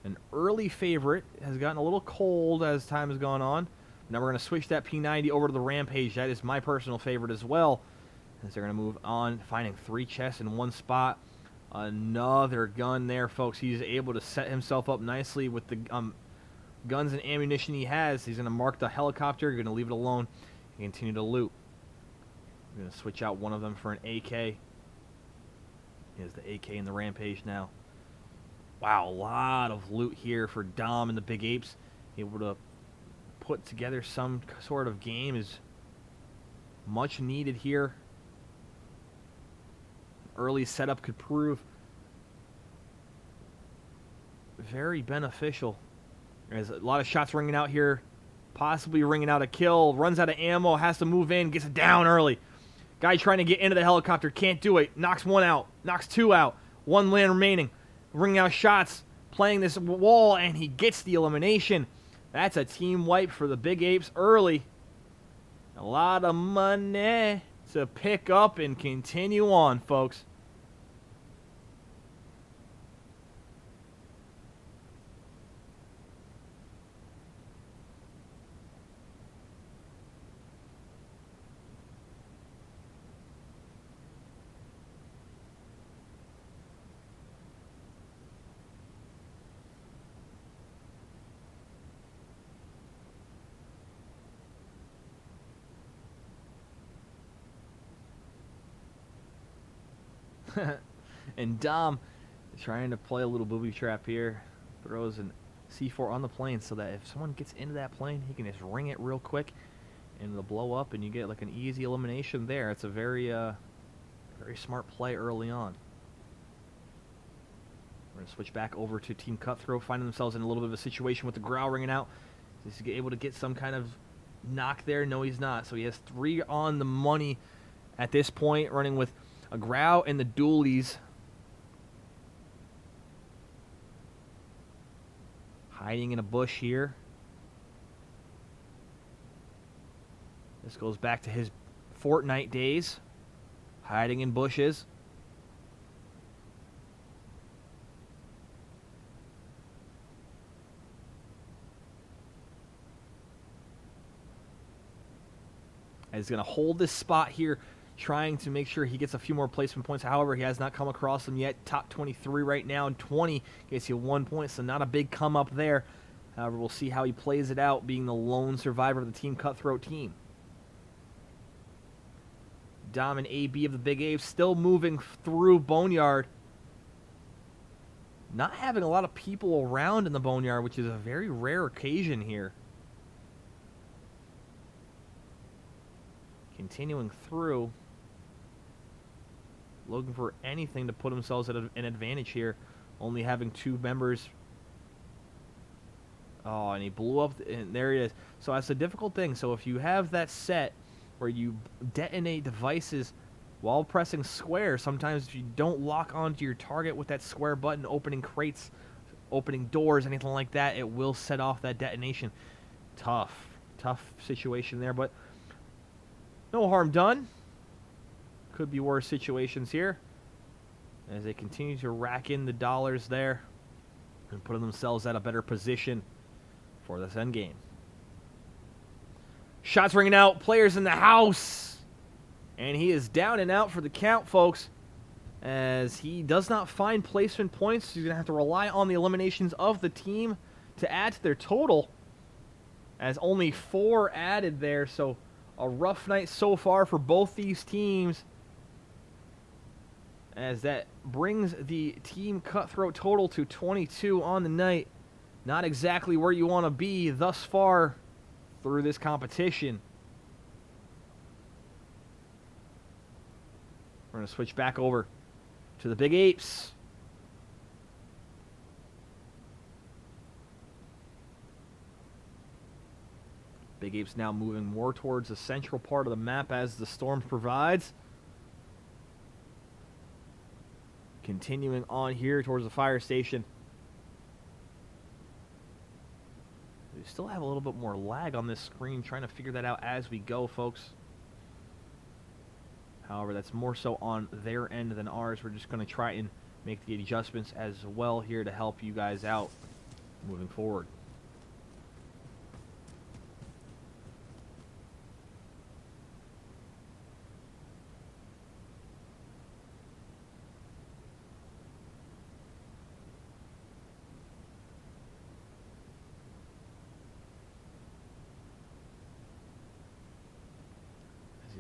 An early favorite has gotten a little cold as time has gone on. Now we're going to switch that P90 over to the Rampage. That is my personal favorite as well. As they're going to move on, finding 3 chests in one spot. Another gun there, folks. He's able to set himself up nicely with the guns and ammunition he has. He's going to mark the helicopter. You're going to leave it alone and continue to loot. We're going to switch out one of them for an AK. Here's the AK in the Rampage now. Wow, a lot of loot here for Dom and the Big Apes. Able to put together some sort of game is much needed here. Early setup could prove very beneficial. There's a lot of shots ringing out here, possibly ringing out a kill. Runs out of ammo, has to move in, gets it down early. Guy trying to get into the helicopter, can't do it. Knocks 1 out, knocks 2 out. 1 land remaining. Ringing out shots, playing this wall, and he gets the elimination. That's a team wipe for the Big Apes early. A lot of money to pick up and continue on, folks. And Dom Trying to play a little booby trap here. Throws an C4 on the plane so that if someone gets into that plane, he can just ring it real quick and it'll blow up and you get like an easy elimination there. It's a very smart play early on. We're going to switch back over to Team Cutthroat, finding themselves in a little bit of a situation with the Growl ringing out. Is he able to get some kind of knock there? No, he's not. So he has 3 on the money at this point, running with a Growl and the Dualies. Hiding in a bush here. This goes back to his Fortnite days. Hiding in bushes. And he's going to hold this spot here, trying to make sure he gets a few more placement points. However, he has not come across them yet. Top 23 right now, and 20 gets you 1 point, so not a big come up there. However, we'll see how he plays it out, being the lone survivor of the Team Cutthroat team. Dom and AB of the Big Apes still moving through Boneyard. Not having a lot of people around in the Boneyard, which is a very rare occasion here. Continuing through. Looking for anything to put themselves at an advantage here. Only having 2 members. Oh, and he blew up, and there he is. So that's a difficult thing. So if you have that set where you detonate devices while pressing square, sometimes if you don't lock onto your target with that square button, opening crates, opening doors, anything like that, it will set off that detonation. Tough situation there, but no harm done. Could be worse situations here as they continue to rack in the dollars there and putting themselves at a better position for this end game. Shots ringing out, players in the house, and he is down and out for the count, folks, as he does not find placement points. He's going to have to rely on the eliminations of the team to add to their total, as only 4 added there, so a rough night so far for both these teams, as that brings the Team Cutthroat total to 22 on the night. Not exactly where you want to be thus far through this competition. We're going to switch back over to the Big Apes. Big Apes now moving more towards the central part of the map as the storm provides. Continuing on here towards the fire station. We still have a little bit more lag on this screen, trying to figure that out as we go, folks. However, that's more so on their end than ours. We're just going to try and make the adjustments as well here to help you guys out moving forward.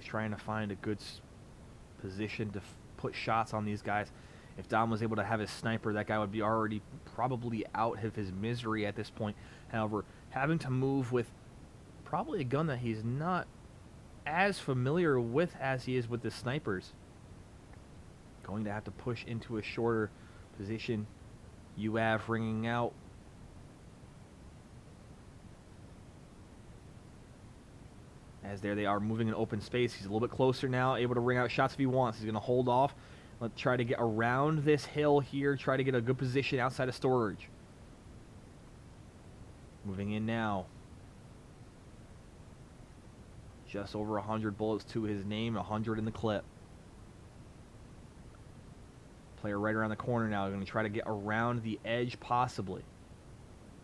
Trying to find a good position to put shots on these guys. If Dom was able to have his sniper, that guy would be already probably out of his misery at this point. However, having to move with probably a gun that he's not as familiar with as he is with the snipers. Going to have to push into a shorter position. UAV ringing out. As there they are moving in open space. He's a little bit closer now, able to ring out shots if he wants. He's going to hold off. Let's try to get around this hill here. Try to get a good position outside of storage. Moving in now. Just over 100 bullets to his name, 100 in the clip. Player right around the corner now. Going to try to get around the edge possibly.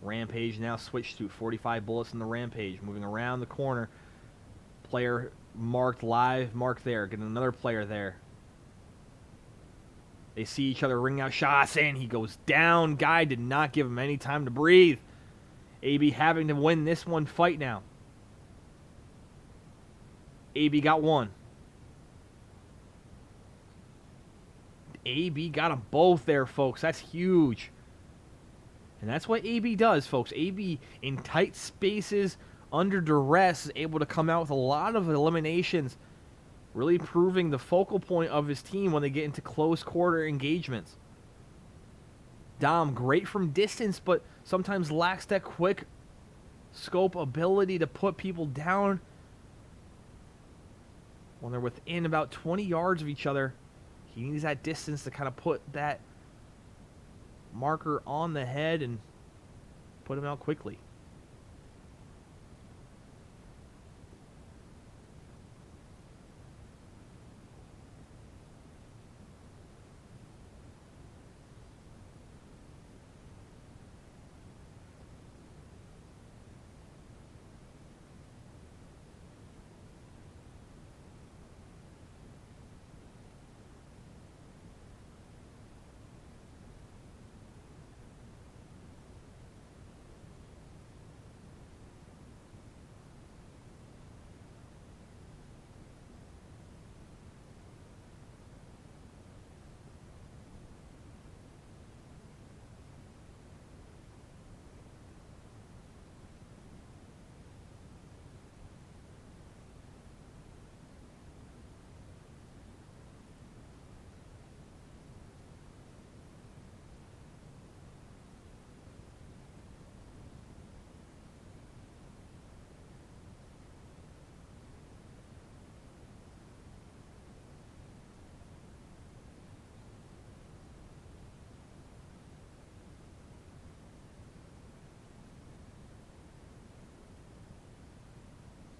Rampage now switched to 45 bullets in the Rampage. Moving around the corner. Player marked live, marked there. Getting another player there. They see each other ring out shots, and he goes down. Guy did not give him any time to breathe. AB having to win this one fight now. AB got one. AB got them both there, folks. That's huge. And that's what AB does, folks. AB, in tight spaces, under duress, is able to come out with a lot of eliminations, really proving the focal point of his team when they get into close quarter engagements. Dom, great from distance, but sometimes lacks that quick scope ability to put people down when they're within about 20 yards of each other. He needs that distance to kind of put that marker on the head and put him out quickly.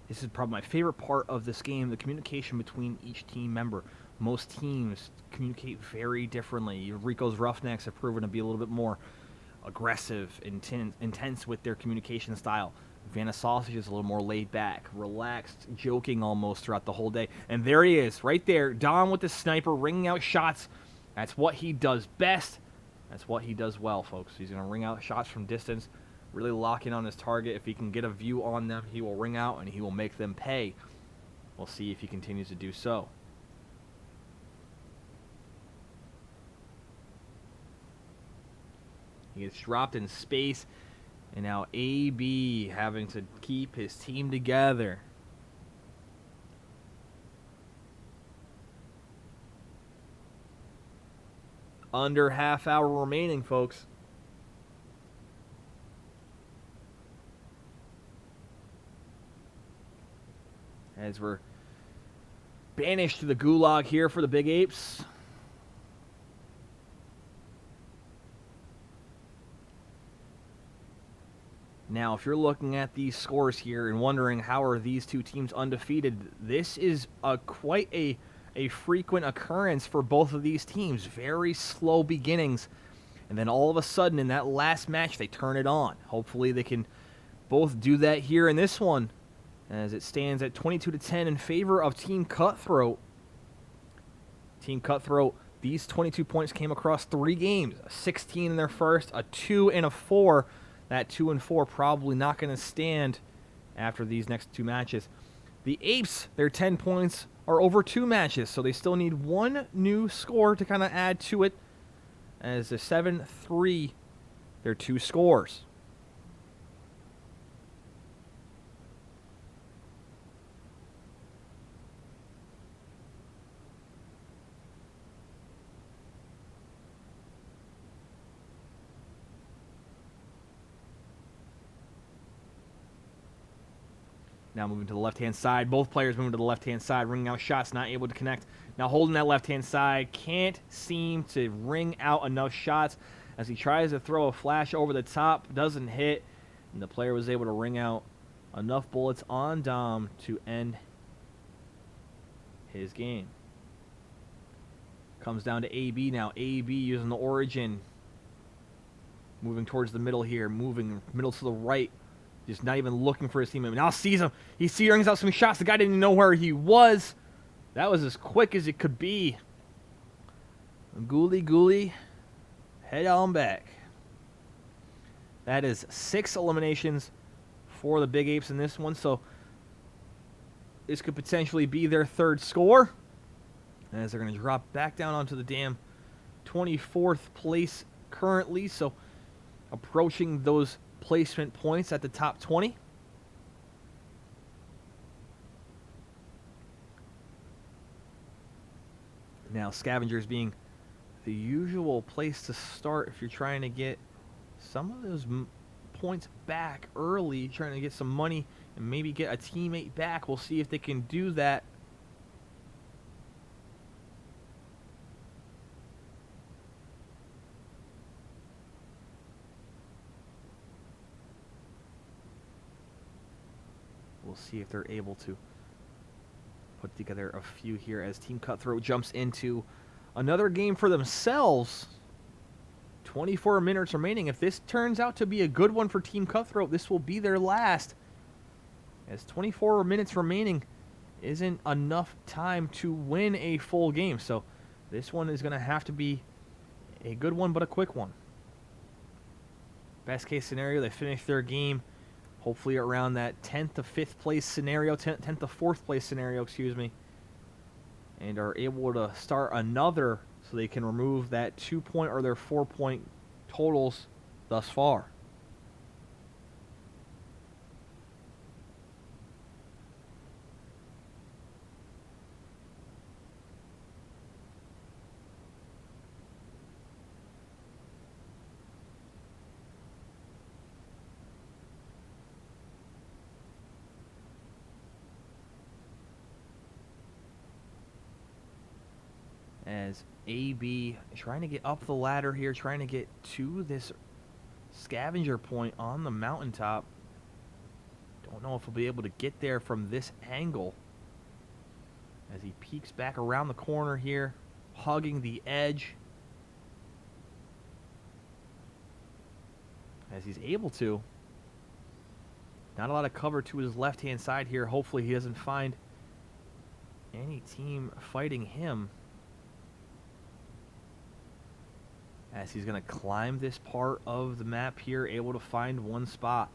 This is probably my favorite part of this game, the communication between each team member. Most teams communicate very differently. Rico's Roughnecks have proven to be a little bit more aggressive, intense with their communication style. Vanna Sausage is a little more laid back, relaxed, joking almost throughout the whole day. And there he is, right there, Dom with the sniper, ringing out shots. That's what he does best. That's what he does well, folks. He's going to ring out shots from distance, really lock in on his target. If he can get a view on them, he will ring out and he will make them pay. We'll see if he continues to do so. He gets dropped in space, and now AB having to keep his team together. Under half hour remaining, folks. As we're banished to the gulag here for the Big Apes. Now, if you're looking at these scores here and wondering how are these two teams undefeated, this is quite a frequent occurrence for both of these teams. Very slow beginnings, and then all of a sudden in that last match they turn it on. Hopefully they can both do that here in this one, as it stands at 22-10 in favor of Team Cutthroat. Team Cutthroat, these 22 points came across 3 games. A 16 in their first, a 2 and a 4. That 2 and 4 probably not going to stand after these next 2 matches. The Apes, their 10 points are over 2 matches, so they still need 1 new score to kind of add to it. As the 7-3, their 2 scores. Now moving to the left-hand side. Both players moving to the left-hand side, ringing out shots, not able to connect. Now holding that left-hand side, can't seem to ring out enough shots as he tries to throw a flash over the top, doesn't hit, and the player was able to ring out enough bullets on Dom to end his game. Comes down to AB now. AB using the origin, moving towards the middle here, moving middle to the right. Just not even looking for his teammate. Now sees him. He rings out some shots. The guy didn't even know where he was. That was as quick as it could be. Ghoulie, head on back. That is 6 eliminations for the Big Apes in this one. So this could potentially be their 3rd score, as they're going to drop back down onto the damn 24th place currently, so approaching those placement points at the top 20. Now, Scavengers being the usual place to start if you're trying to get some of those points back early, trying to get some money and maybe get a teammate back. We'll see if they can do that. We'll see if they're able to put together a few here as Team Cutthroat jumps into another game for themselves. 24 minutes remaining. If this turns out to be a good one for Team Cutthroat, this will be their last. As 24 minutes remaining isn't enough time to win a full game. So this one is going to have to be a good one, but a quick one. Best case scenario, they finish their game hopefully around that 10th to 5th place scenario, 10th to 4th place scenario, excuse me, and are able to start another so they can remove that 2-point or their 4-point totals thus far. As AB trying to get up the ladder here, trying to get to this scavenger point on the mountaintop. Don't know if he'll be able to get there from this angle. As he peeks back around the corner here, hugging the edge. As he's able to. Not a lot of cover to his left-hand side here. Hopefully he doesn't find any team fighting him. As he's going to climb this part of the map here, able to find one spot.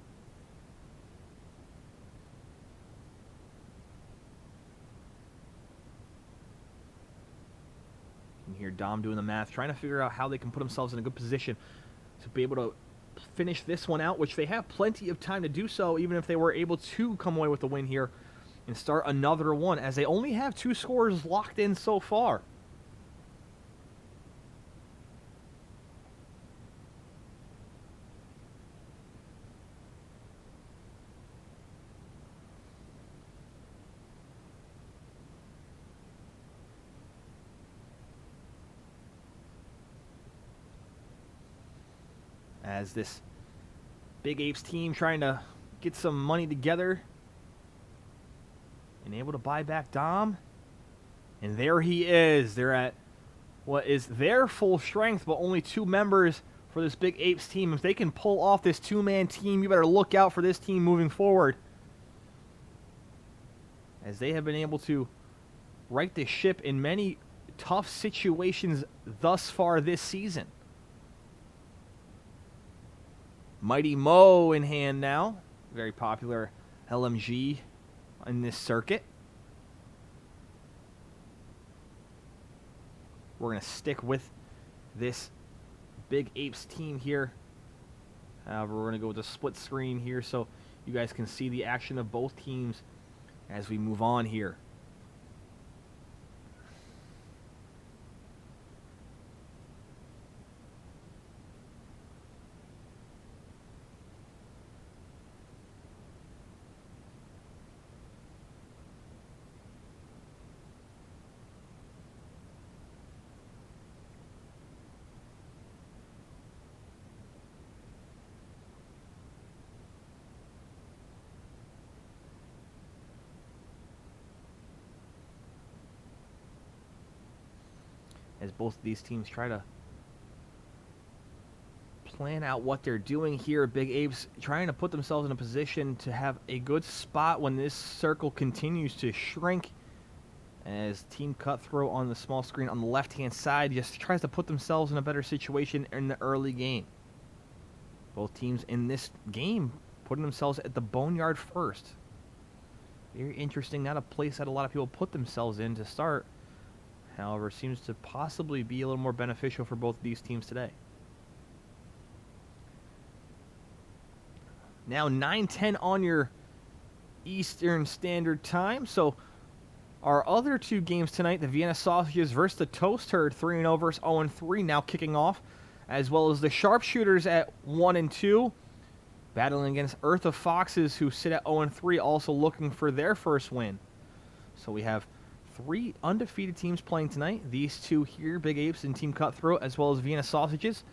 You can hear Dom doing the math, trying to figure out how they can put themselves in a good position to be able to finish this one out, which they have plenty of time to do so, even if they were able to come away with the win here and start another one, as they only have 2 scores locked in so far. As this Big Apes team trying to get some money together and able to buy back Dom. And there he is. They're at what is their full strength, but only 2 members for this Big Apes team. If they can pull off this 2-man team, you better look out for this team moving forward, as they have been able to right the ship in many tough situations thus far this season. Mighty Mo in hand now. Very popular LMG in this circuit. We're going to stick with this Big Apes team here. However, we're going to go with a split screen here so you guys can see the action of both teams as we move on here. As both of these teams try to plan out what they're doing here. Big Apes trying to put themselves in a position to have a good spot when this circle continues to shrink. As Team Cutthroat on the small screen on the left-hand side just tries to put themselves in a better situation in the early game. Both teams in this game putting themselves at the boneyard first. Very interesting. Not a place that a lot of people put themselves in to start. However, seems to possibly be a little more beneficial for both of these teams today. Now 9:10 on your Eastern Standard Time. So our other two games tonight, the Vienna Sausages versus the Toast Herd, 3-0 versus 0-3, now kicking off, as well as the Sharpshooters at 1-2, battling against Earth of Foxes, who sit at 0-3, also looking for their first win. So we have 3 undefeated teams playing tonight. These two here, Big Apes and Team Cutthroat, as well as Vienna Sausages.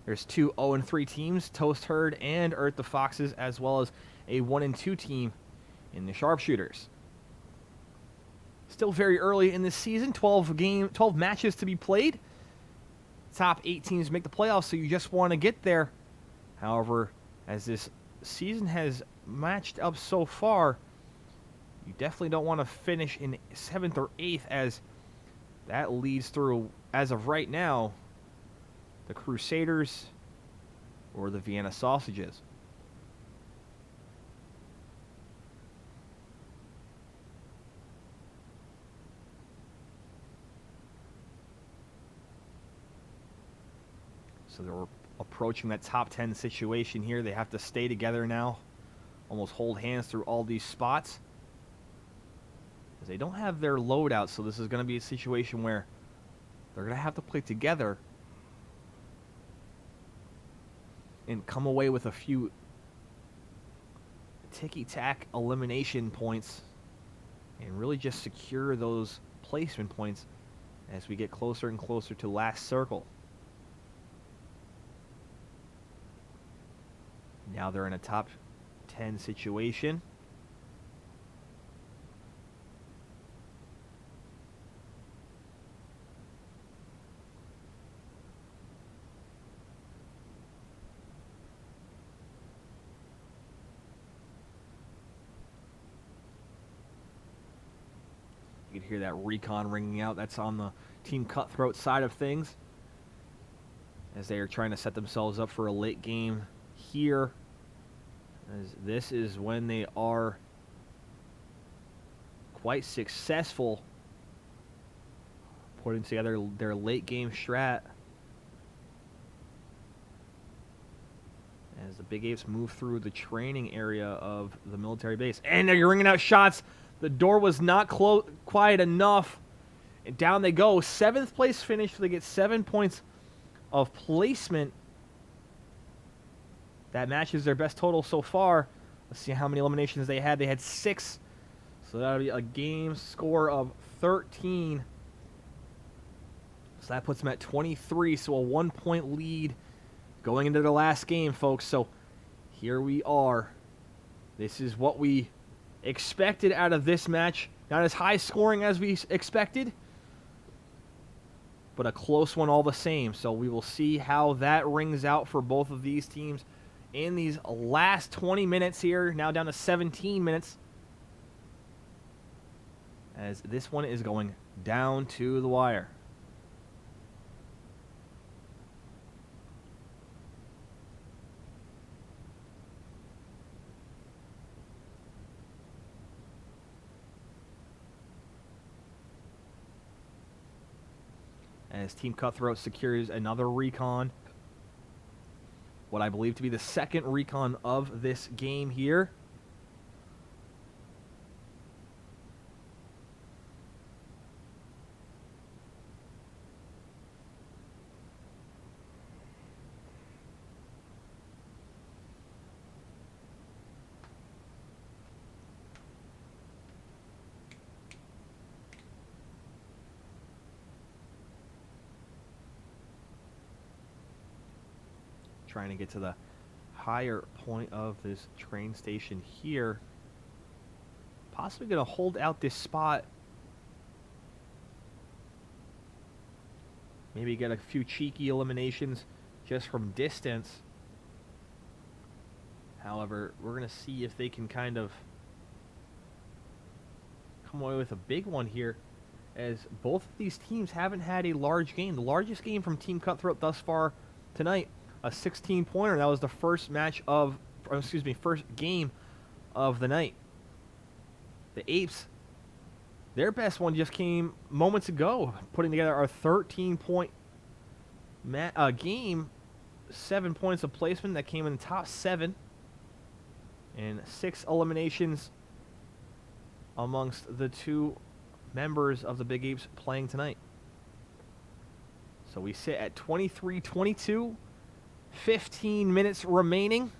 There's 2 0-3 teams, Toast Herd and Earth of Foxes, as well as a 1-2 team in the Sharpshooters. Still very early in this season, 12 matches to be played. Top 8 teams make the playoffs, so you just want to get there. However, as this season has matched up so far, you definitely don't want to finish in 7th or 8th, as that leads through, as of right now, the Crusaders or the Vienna Sausages. So they're approaching that top 10 situation here. They have to stay together now, almost hold hands through all these spots. They don't have their loadout, so this is going to be a situation where they're going to have to play together and come away with a few ticky-tack elimination points and really just secure those placement points as we get closer and closer to last circle. Now they're in a top 10 situation. You can hear that recon ringing out. That's on the Team Cutthroat side of things, as they are trying to set themselves up for a late game here, as this is when they are quite successful putting together their late game strat, as the Big Apes move through the training area of the military base. And they're ringing out shots. The door was not quiet enough, and down they go. 7th place finish, so they get 7 points of placement. That matches their best total so far. Let's see how many eliminations they had. They had 6, so that'll be a game score of 13. So that puts them at 23, so a 1-point lead going into the last game, folks. So here we are. This is what we expected out of this match. Not as high scoring as we expected, but a close one all the same. So we will see how that rings out for both of these teams in these last 20 minutes here. Now down to 17 minutes, as this one is going down to the wire. As Team Cutthroat secures another recon. What I believe to be the second recon of this game here. Trying to get to the higher point of this train station here. Possibly going to hold out this spot. Maybe get a few cheeky eliminations just from distance. However, we're going to see if they can kind of come away with a big one here, as both of these teams haven't had a large game. The largest game from Team Cutthroat thus far tonight, a 16-pointer. That was the first first game of the night. The Apes Their best one just came moments ago, putting together our 13-point game. 7 points of placement that came in the top 7. And 6 eliminations amongst the 2 members of the Big Apes playing tonight. So we sit at 23-22. 15 minutes remaining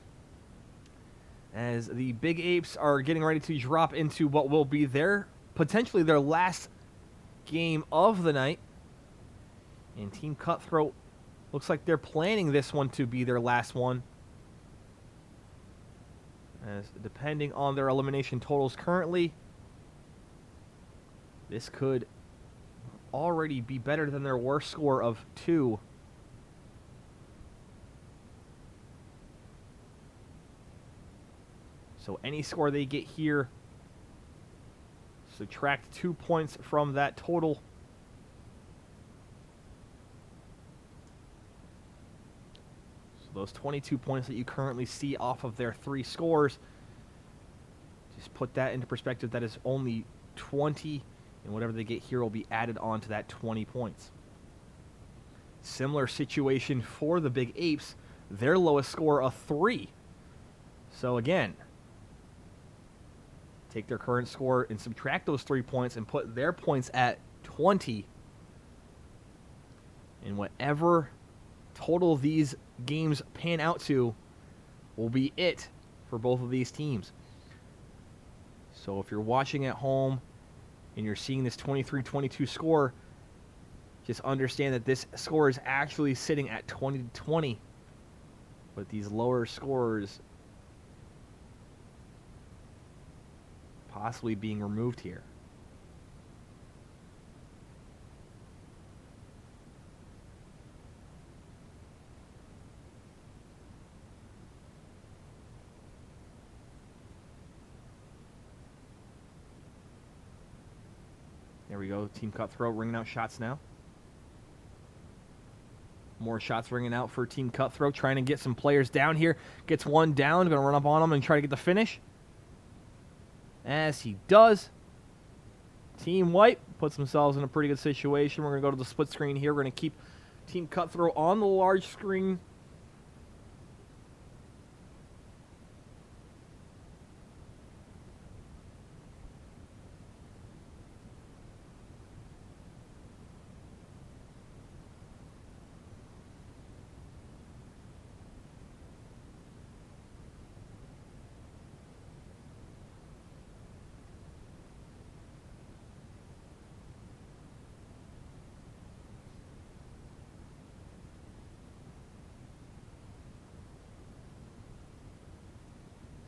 as the Big Apes are getting ready to drop into what will be potentially their last game of the night. And Team Cutthroat looks like they're planning this one to be their last one, as depending on their elimination totals currently, this could already be better than their worst score of 2. So any score they get here, subtract 2 points from that total. So those 22 points that you currently see off of their 3 scores, just put that into perspective. That is only 20, and whatever they get here will be added on to that 20 points. Similar situation for the Big Apes. Their lowest score of 3. So again, take their current score and subtract those 3 points and put their points at 20. And whatever total these games pan out to will be it for both of these teams. So if you're watching at home and you're seeing this 23-22 score, just understand that this score is actually sitting at 20-20. But these lower scores possibly being removed here. There we go. Team Cutthroat ringing out shots now. More shots ringing out for Team Cutthroat, trying to get some players down here. Gets one down, going to run up on them and try to get the finish. As he does. Team White puts themselves in a pretty good situation. We're going to go to the split screen here. We're going to keep Team Cutthroat on the large screen.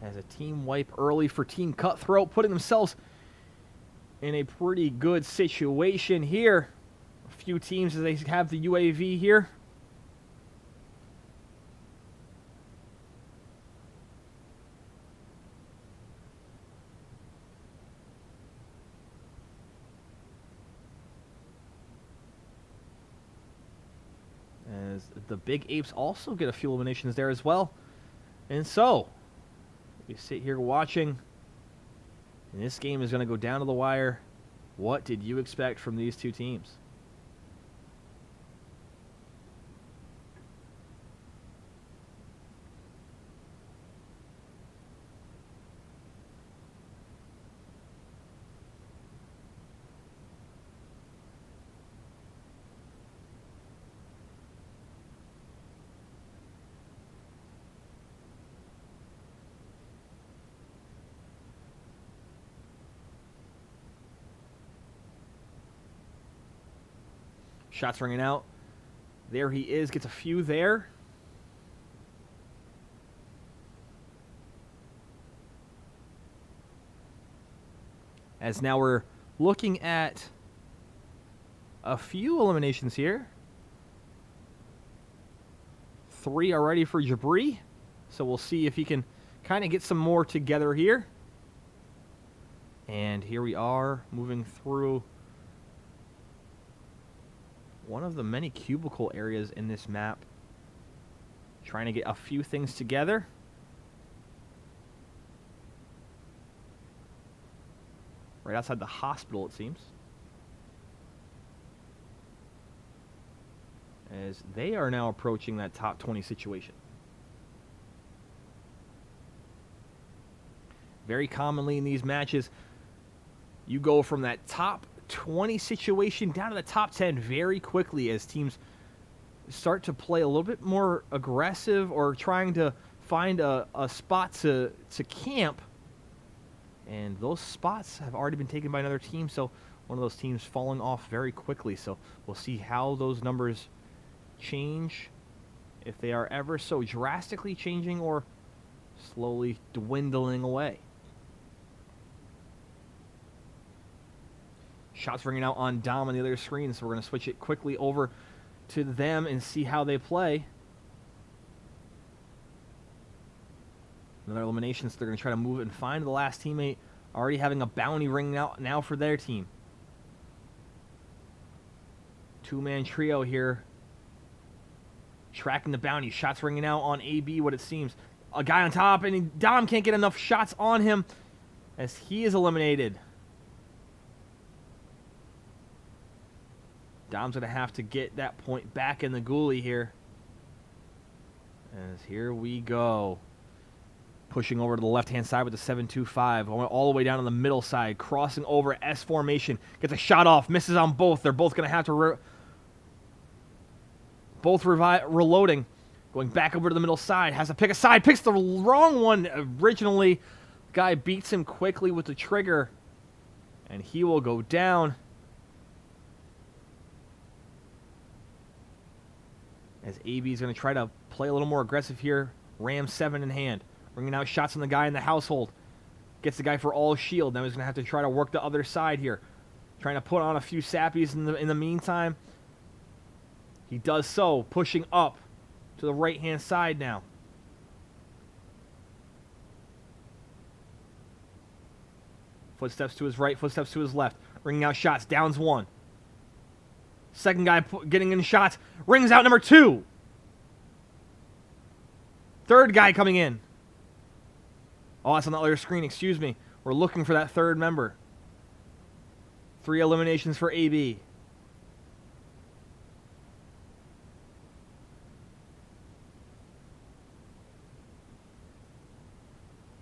As a team wipe early for Team Cutthroat, putting themselves in a pretty good situation here. A few teams as they have the UAV here. As the Big Apes also get a few eliminations there as well. And so, we sit here watching, and this game is going to go down to the wire. What did you expect from these two teams? Shots ringing out. There he is. Gets a few there. As now we're looking at a few eliminations here. 3 already for Jabri. So we'll see if he can kind of get some more together here. And here we are moving through one of the many cubicle areas in this map, trying to get a few things together. right outside the hospital, it seems. As they are now approaching that top 20 situation. Very commonly in these matches, you go from that top 20 situation down to the top 10 very quickly as teams start to play a little bit more aggressive or trying to find a spot to camp. And those spots have already been taken by another team, so one of those teams falling off very quickly. So we'll see how those numbers change, if they are ever so drastically changing or slowly dwindling away. Shots ringing out on Dom on the other screen, so we're going to switch it quickly over to them and see how they play. Another elimination, so they're going to try to move and find the last teammate, already having a bounty ring out now for their team. Two-man trio here, tracking the bounty. Shots ringing out on AB, what it seems. A guy on top, and Dom can't get enough shots on him as he is eliminated. Dom's going to have to get that point back in the ghoulie here. As here we go. Pushing over to the left-hand side with the 7-2-5. Going all the way down to the middle side. Crossing over S formation. Gets a shot off. Misses on both. They're both going to have to... reloading. Going back over to the middle side. Has to pick a side. Picks the wrong one originally. Guy beats him quickly with the trigger. And he will go down. As AB is going to try to play a little more aggressive here. Ram 7 in hand. Bringing out shots on the guy in the household. Gets the guy for all shield. Now he's going to have to try to work the other side here. Trying to put on a few sappies in the meantime. He does so. Pushing up to the right-hand side now. Footsteps to his right. Footsteps to his left. Bringing out shots. Downs 1. Second guy getting in shots. Rings out number 2. Third guy coming in. Oh, that's on the other screen. Excuse me. We're looking for that third member. 3 eliminations for AB.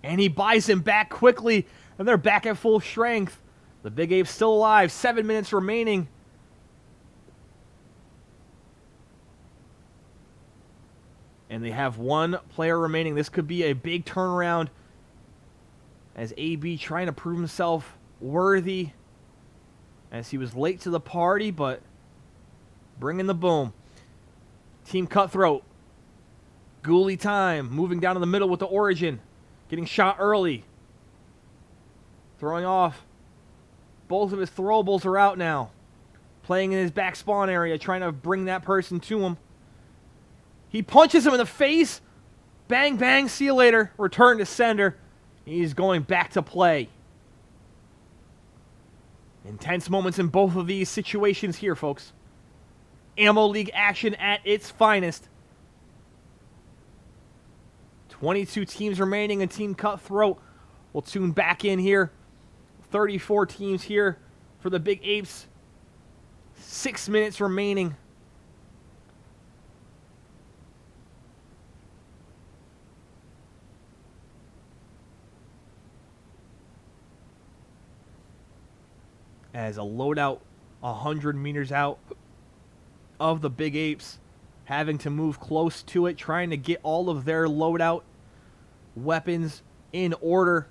And he buys him back quickly. And they're back at full strength. The Big Ape's still alive. 7 minutes remaining. And they have 1 player remaining. This could be a big turnaround as AB trying to prove himself worthy as he was late to the party, but bringing the boom. Team Cutthroat. Ghoulie time. Moving down to the middle with the Origin. Getting shot early. Throwing off. Both of his throwables are out now. Playing in his back spawn area, trying to bring that person to him. He punches him in the face. Bang, bang, see you later. Return to sender. He's going back to play. Intense moments in both of these situations here, folks. Ammo League action at its finest. 22 teams remaining, and Team Cutthroat will tune back in here. 34 teams here for the Big Apes. 6 minutes remaining. As a loadout 100 meters out of the Big Apes, having to move close to it, trying to get all of their loadout weapons in order,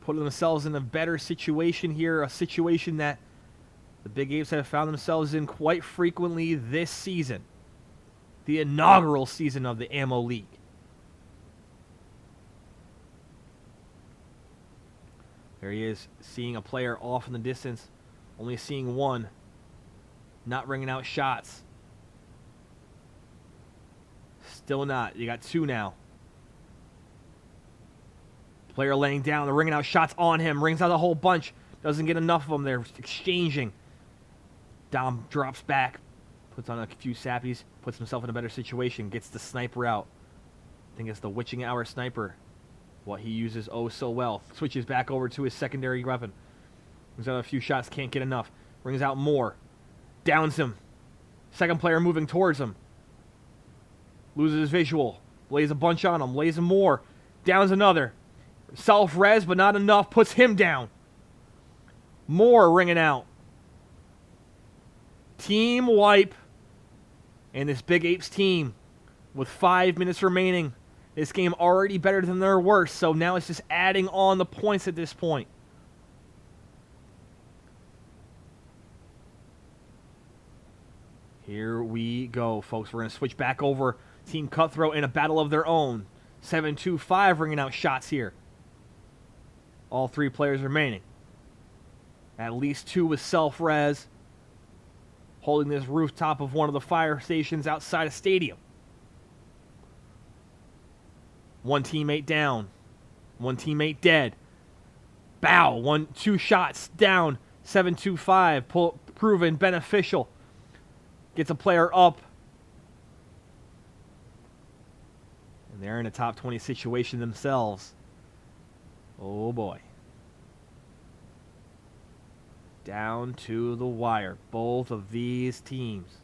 putting themselves in a better situation here, a situation that the Big Apes have found themselves in quite frequently this season, the inaugural season of the Ammo League. There he is, seeing a player off in the distance, only seeing 1, not ringing out shots. Still not. You got 2 now. Player laying down, they're ringing out shots on him, rings out a whole bunch, doesn't get enough of them, they're exchanging. Dom drops back, puts on a few sappies, puts himself in a better situation, gets the sniper out. I think it's the Witching Hour sniper. What he uses oh so well. Switches back over to his secondary weapon. Brings out a few shots, can't get enough. Brings out more. Downs him. Second player moving towards him. Loses his visual. Lays a bunch on him. Lays him more. Downs another. Self-res, but not enough. Puts him down. More ringing out. Team wipe. And this Big Apes team, with 5 minutes remaining, this game already better than their worst, so now it's just adding on the points at this point. Here we go, folks. We're going to switch back over. Team Cutthroat in a battle of their own. 7-2-5 ringing out shots here. All 3 players remaining. At least 2 with self-res. Holding this rooftop of one of the fire stations outside a stadium. 1 teammate down. 1 teammate dead. Bow. 2 shots down. 7-2-5. Proven beneficial. Gets a player up. And they're in a top 20 situation themselves. Oh boy. Down to the wire. Both of these teams.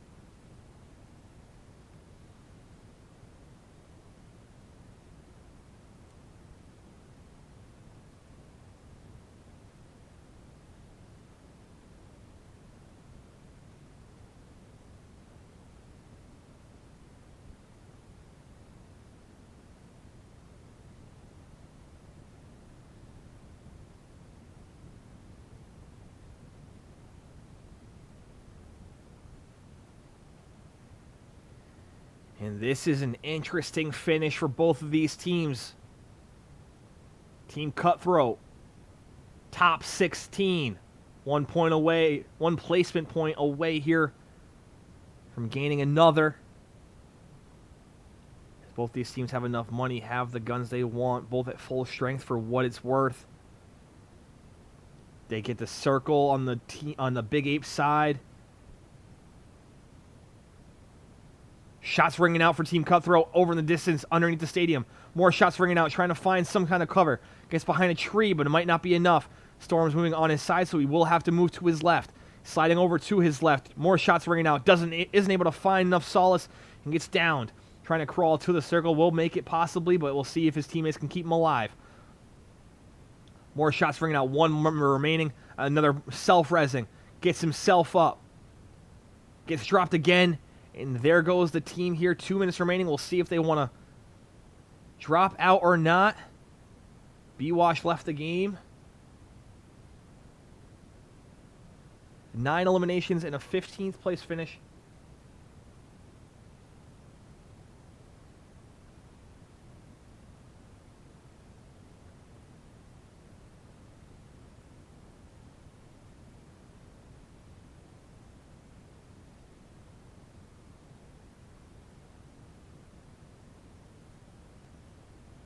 And this is an interesting finish for both of these teams. Team Cutthroat, top 16. 1 point away, 1 placement point away here from gaining another. Both these teams have enough money, have the guns they want, both at full strength for what it's worth. They get the circle on the Big Ape side. Shots ringing out for Team Cutthroat over in the distance underneath the stadium. More shots ringing out, trying to find some kind of cover. Gets behind a tree, but it might not be enough. Storm's moving on his side, so he will have to move to his left. Sliding over to his left. More shots ringing out. Isn't able to find enough solace and gets downed. Trying to crawl to the circle. Will make it possibly, but we'll see if his teammates can keep him alive. More shots ringing out. 1 member remaining. Another self-resing. Gets himself up. Gets dropped again. And there goes the team here. 2 minutes remaining. We'll see if they want to drop out or not. B-Wash left the game. 9 eliminations and a 15th place finish.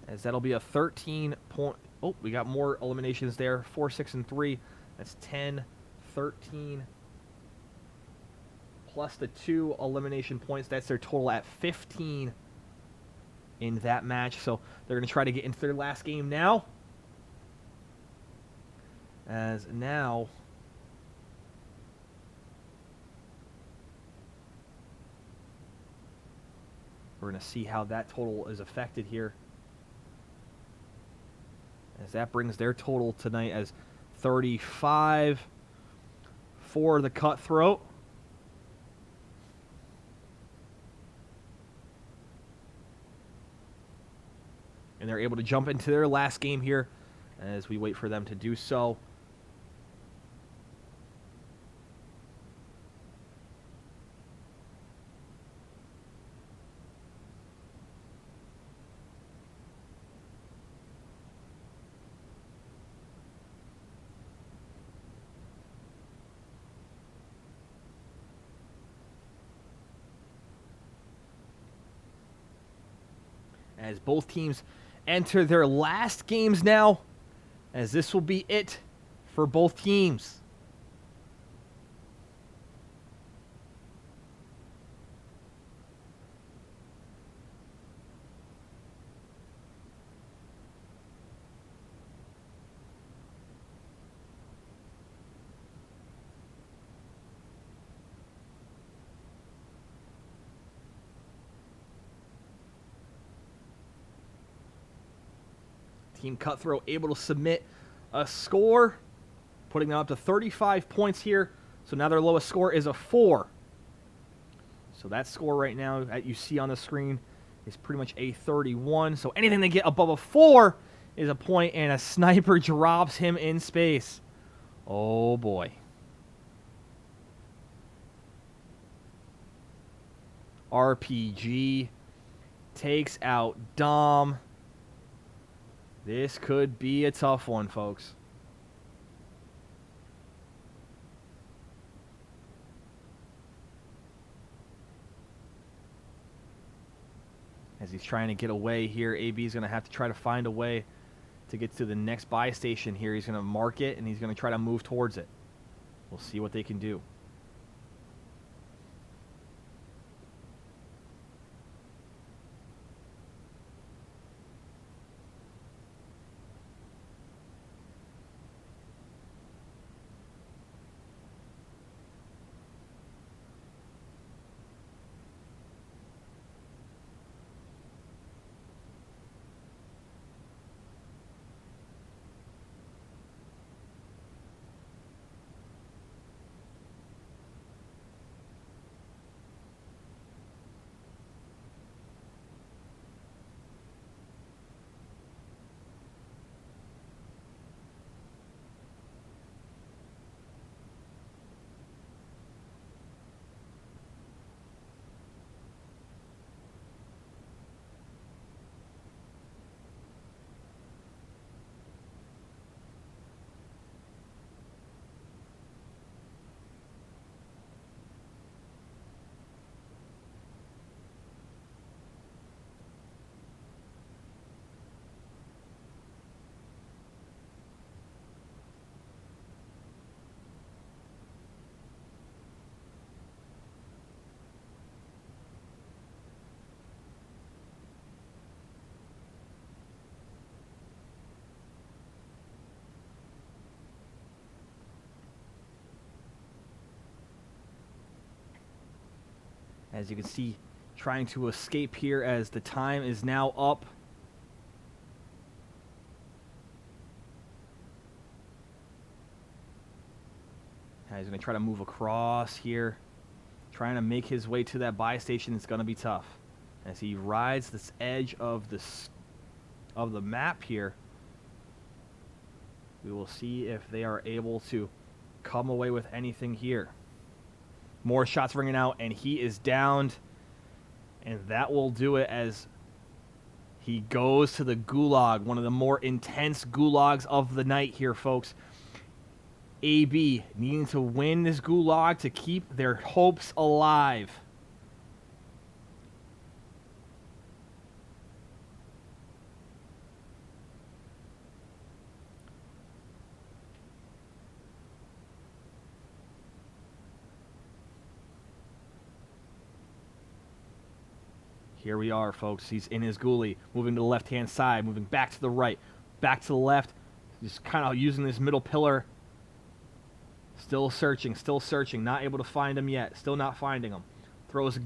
As that'll be a 13 point. Oh, we got more eliminations there. 4, 6, and 3. That's 10, 13. Plus the 2 elimination points. That's their total at 15 in that match. So they're going to try to get into their last game now. As now, we're going to see how that total is affected here. As that brings their total tonight as 35 for the Cutthroat. And they're able to jump into their last game here as we wait for them to do so. As both teams enter their last games now, as this will be it for both teams. Team Cutthroat able to submit a score, putting them up to 35 points here. So now their lowest score is a 4. So that score right now that you see on the screen is pretty much a 31. So anything they get above a 4 is a point, and a sniper drops him in space. Oh boy. RPG takes out Dom. This could be a tough one, folks. As he's trying to get away here, AB is going to have to try to find a way to get to the next buy station here. He's going to mark it, and he's going to try to move towards it. We'll see what they can do. As you can see, trying to escape here as the time is now up. Now he's going to try to move across here, trying to make his way to that buy station. It's going to be tough as he rides this edge of the map here. We will see if they are able to come away with anything here. More shots ringing out, and he is downed. And that will do it as he goes to the gulag, one of the more intense gulags of the night here, folks. AB needing to win this gulag to keep their hopes alive. Here we are, folks. He's in his ghoulie, moving to the left-hand side, moving back to the right, back to the left, just kind of using this middle pillar. Still searching, not able to find him yet, still not finding him. Throws a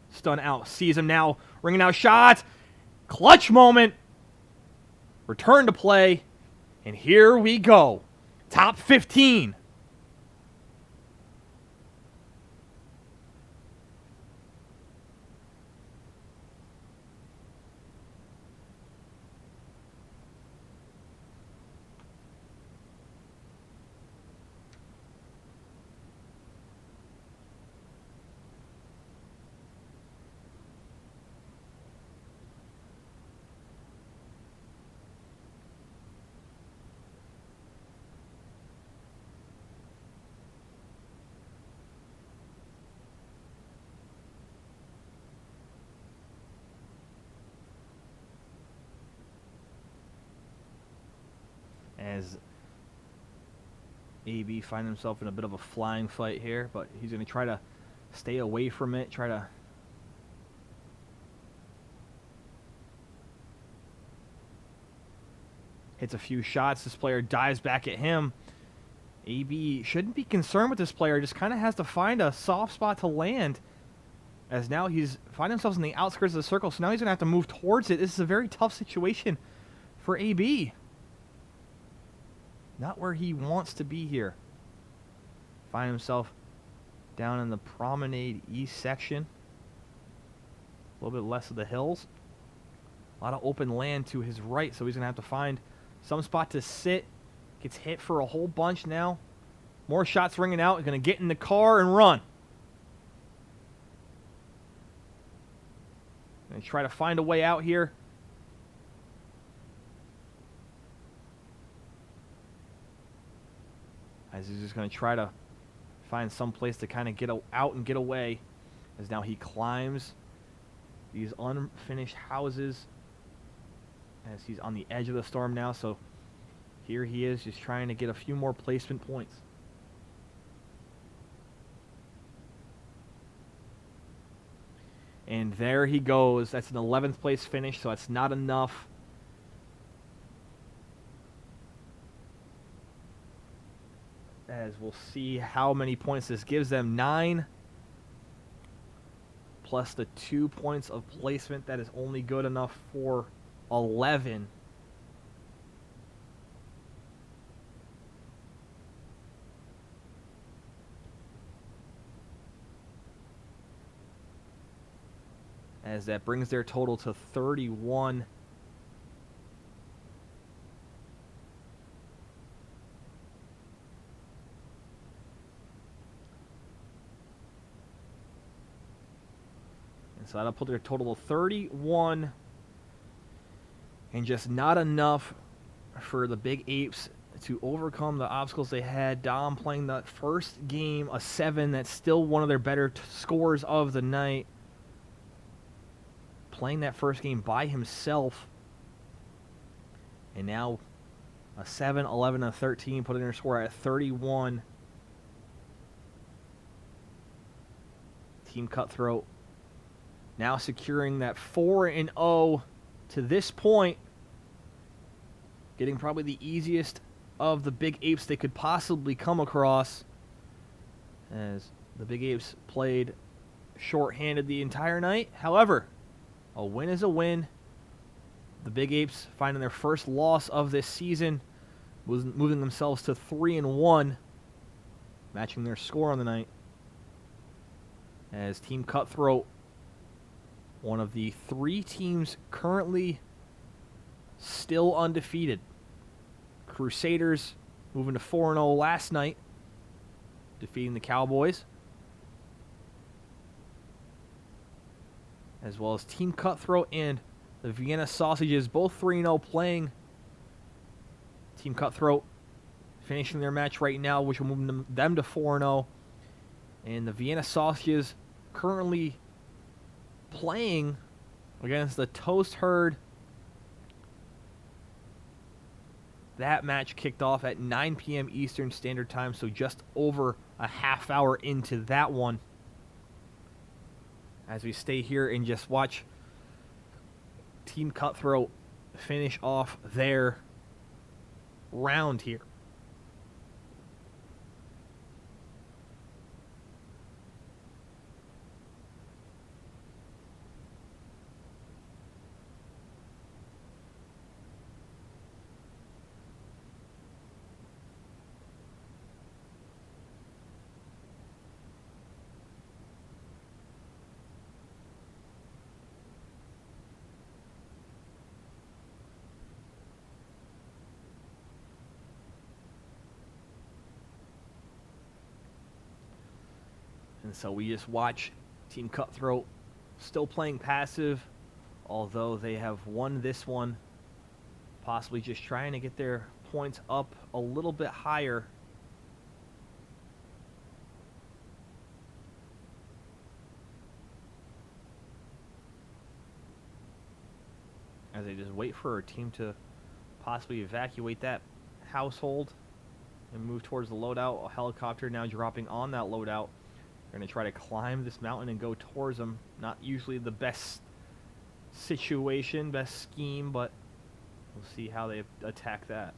stun out, sees him now, ringing out shots. Clutch moment. Return to play, and here we go. Top 15. As AB finds himself in a bit of a flying fight here, but he's going to try to stay away from it, try to hits a few shots. This player dives back at him. AB shouldn't be concerned with this player, just kind of has to find a soft spot to land, as now he's finding himself in the outskirts of the circle, so now he's going to have to move towards it. This is a very tough situation for AB. not where he wants to be here. Find himself down in the Promenade East section. A little bit less of the hills. A lot of open land to his right, so he's going to have to find some spot to sit. Gets hit for a whole bunch now. More shots ringing out. He's going to get in the car and run. Going to try to find a way out here. As he's just going to try to find some place to kind of get out and get away. As now he climbs these unfinished houses. As he's on the edge of the storm now. So here he is just trying to get a few more placement points. And there he goes. That's an 11th place finish, so that's not enough. As we'll see how many points this gives them. 9 plus the 2 points of placement. That is only good enough for 11. As that brings their total to 31. And so that'll put their total of 31. And just not enough for the Big Apes to overcome the obstacles they had. Dom playing the first game, a 7. That's still one of their better scores of the night. Playing that first game by himself. And now a 7, 11, and 13, putting their score at 31. Team Cutthroat now securing that 4-0 to this point. Getting probably the easiest of the Big Apes they could possibly come across. As the Big Apes played shorthanded the entire night. However, a win is a win. The Big Apes finding their first loss of this season, moving themselves to 3-1, matching their score on the night. As Team Cutthroat, one of the 3 teams currently still undefeated. Crusaders moving to 4-0 last night, defeating the Cowboys. As well as Team Cutthroat and the Vienna Sausages, both 3-0 playing. Team Cutthroat finishing their match right now, which will move them to 4-0. And the Vienna Sausages currently playing against the Toast Herd. That match kicked off at 9 p.m. Eastern Standard Time, so just over a half hour into that one. As we stay here and just watch Team Cutthroat finish off their round here. And so we just watch Team Cutthroat still playing passive, although they have won this one. Possibly just trying to get their points up a little bit higher. As they just wait for a team to possibly evacuate that household and move towards the loadout. A helicopter now dropping on that loadout. They're going to try to climb this mountain and go towards them. Not usually the best situation, best scheme, but we'll see how they attack that.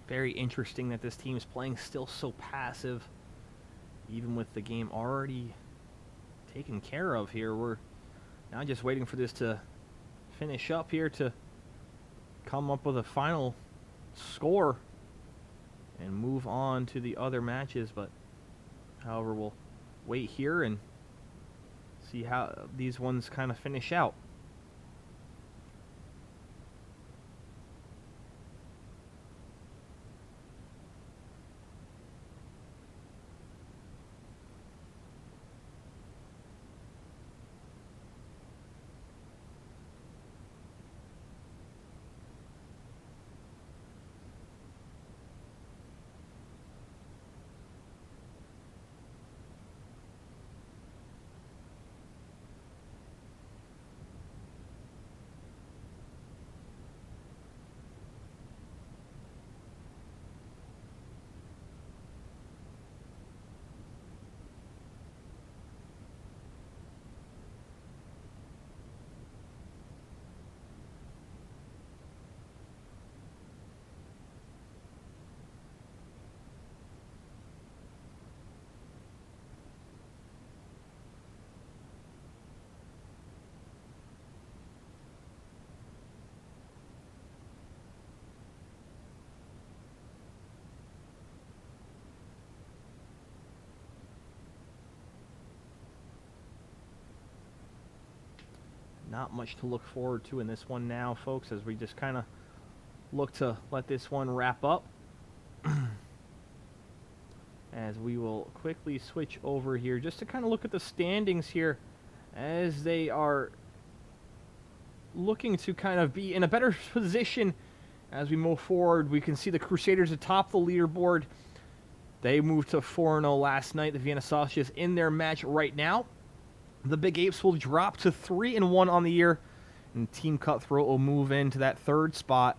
very interesting that this team is playing still so passive, even with the game already taken care of here. We're now just waiting for this to finish up here to come up with a final score and move on to the other matches. But however, we'll wait here and see how these ones kind of finish out. Not much to look forward to in this one now, folks, as we just kind of look to let this one wrap up. As we will quickly switch over here just to kind of look at the standings here as they are looking to kind of be in a better position as we move forward. We can see the Crusaders atop the leaderboard. They moved to 4-0 last night. The Vienna Sausages in their match right now. The Big Apes will drop to 3-1 on the year, and Team Cutthroat will move into that third spot,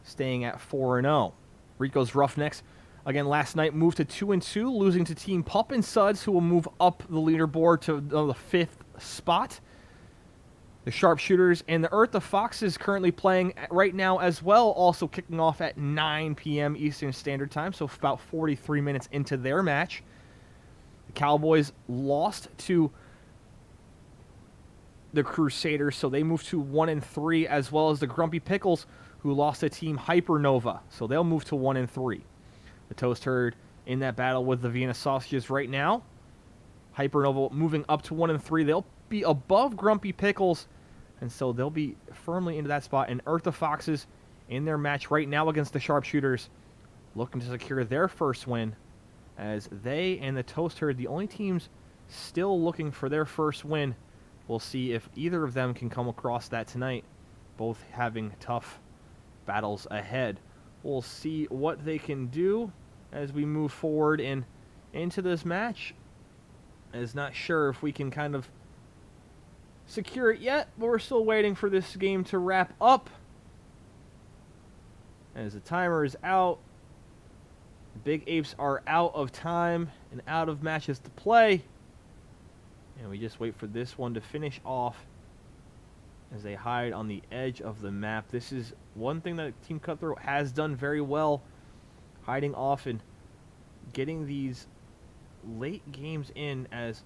staying at 4-0. Rico's Roughnecks, again, last night moved to 2-2, losing to Team Pup and Suds, who will move up the leaderboard to the 5th spot. The Sharpshooters and the Earth of Foxes currently playing right now as well, also kicking off at 9 p.m. Eastern Standard Time, so about 43 minutes into their match. The Cowboys lost to the Crusaders, so they move to 1-3, as well as the Grumpy Pickles, who lost to Team Hypernova, so they'll move to 1-3. The Toast Herd in that battle with the Vienna Sausages right now. Hypernova moving up to 1-3. They'll be above Grumpy Pickles, and so they'll be firmly into that spot. And Earth of Foxes in their match right now against the Sharpshooters, looking to secure their first win, as they and the Toast Herd, the only teams still looking for their first win. We'll see if either of them can come across that tonight, both having tough battles ahead. We'll see what they can do as we move forward and into this match. Is not sure if we can kind of secure it yet, but we're still waiting for this game to wrap up. As the timer is out, the Big Apes are out of time and out of matches to play. And we just wait for this one to finish off as they hide on the edge of the map. This is one thing that Team Cutthroat has done very well, hiding off and getting these late games in, as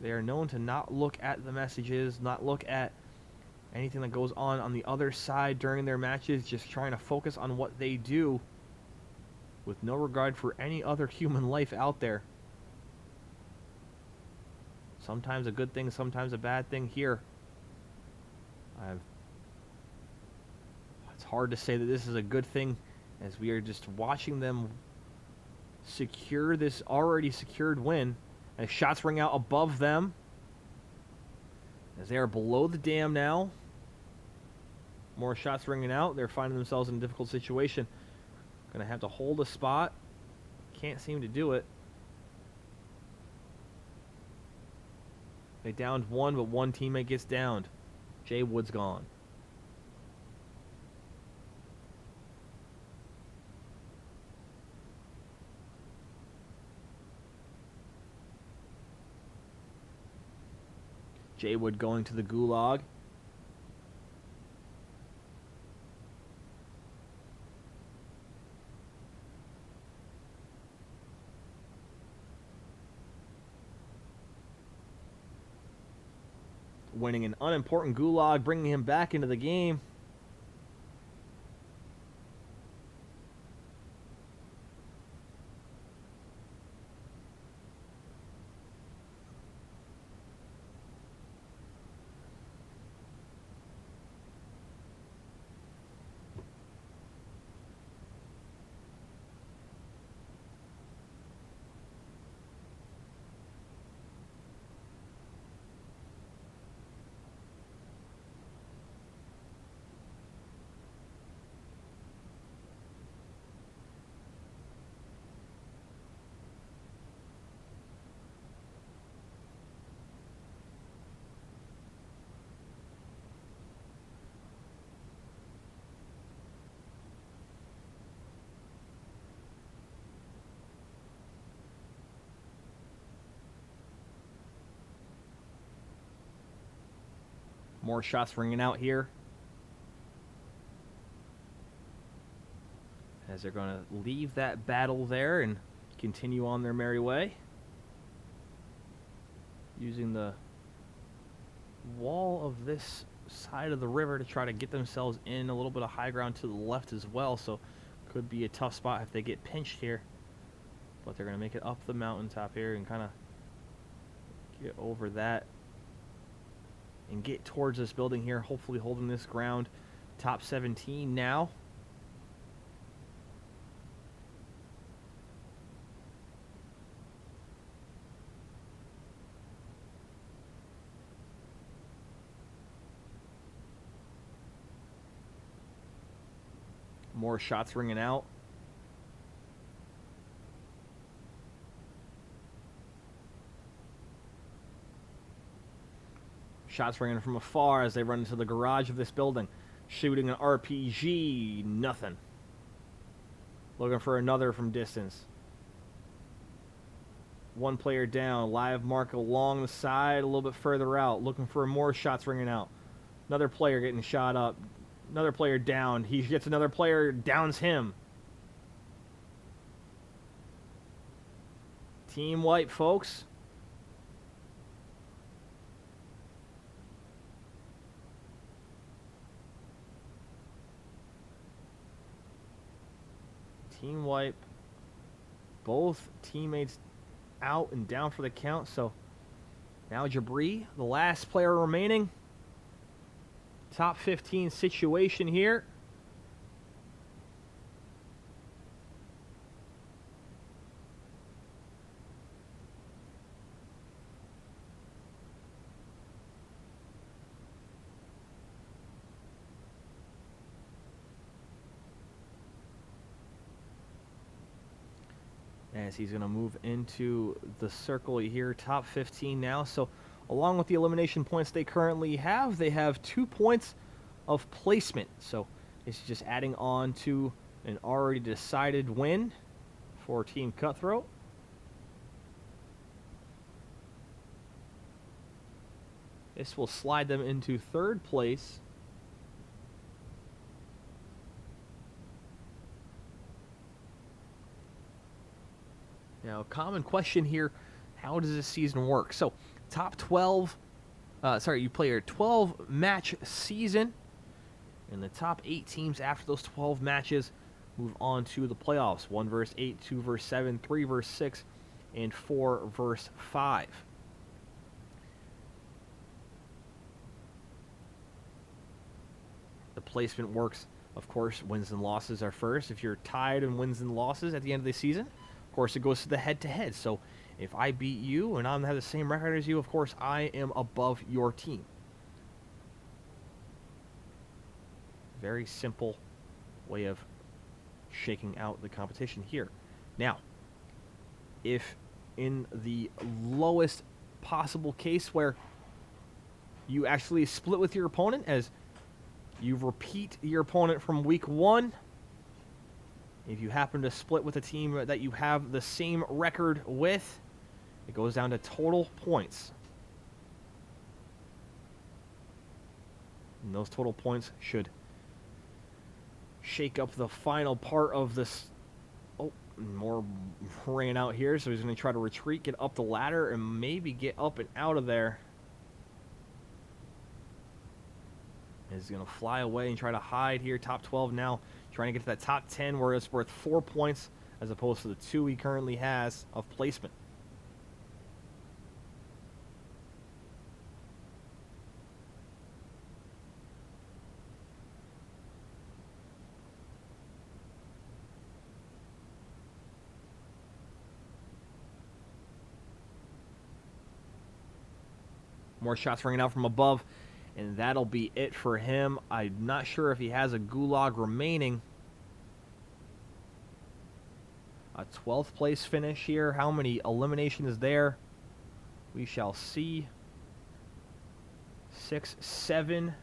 they are known to not look at the messages, not look at anything that goes on the other side during their matches, just trying to focus on what they do with no regard for any other human life out there. Sometimes a good thing, sometimes a bad thing here. It's hard to say that this is a good thing, as we are just watching them secure this already secured win. As shots ring out above them, as they are below the dam now. More shots ringing out. They're finding themselves in a difficult situation. Going to have to hold a spot. Can't seem to do it. They downed one, but one teammate gets downed. Jay Wood's gone. Jay Wood going to the gulag. winning an unimportant gulag, bringing him back into the game. More shots ringing out here, as they're going to leave that battle there and continue on their merry way, using the wall of this side of the river to try to get themselves in a little bit of high ground to the left as well. So could be a tough spot if they get pinched here, but they're going to make it up the mountaintop here and kind of get over that and get towards this building here, hopefully holding this ground. Top 17 now. More shots ringing out. Shots ringing from afar as they run into the garage of this building. Shooting an RPG, nothing. Looking for another from distance. One player down, live mark along the side, a little bit further out. Looking for more shots ringing out. Another player getting shot up. Another player down. He gets another player, downs him. Team wipe, folks. Team wipe. Both teammates out and down for the count. So now Jabri, the last player remaining. Top 15 situation here. As he's going to move into the circle here, top 15 now. So along with the elimination points they currently have, they have 2 points of placement. So it's just adding on to an already decided win for Team Cutthroat. This will slide them into 3rd place. Now, common question here, how does this season work? So, top 12, you play a 12-match season, and the top 8 teams after those 12 matches move on to the playoffs. 1 versus 8, 2 versus 7, 3 versus 6, and 4 versus 5. The placement works, of course, wins and losses are first. If you're tied in wins and losses at the end of the season, of course, it goes to the head-to-head. So if I beat you and I have the same record as you, of course, I am above your team. Very simple way of shaking out the competition here. Now, if in the lowest possible case where you actually split with your opponent, as you repeat your opponent from week 1, if you happen to split with a team that you have the same record with, it goes down to total points. And those total points should shake up the final part of this. Oh, more ringing out here. So he's going to try to retreat, get up the ladder, and maybe get up and out of there. is going to fly away and try to hide here. Top 12 now, trying to get to that top 10 where it's worth 4 points as opposed to the 2 he currently has of placement. More shots ringing out from above, and that'll be it for him. I'm not sure if he has a gulag remaining. A 12th place finish here. How many eliminations there? We shall see. 6, 7,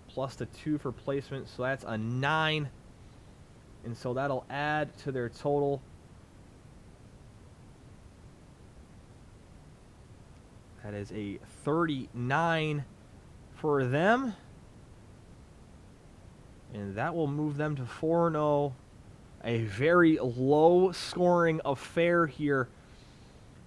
plus the 2 for placement, so that's a 9. And so that'll add to their total. That is a 39 for them. And that will move them to 4-0. A very low-scoring affair here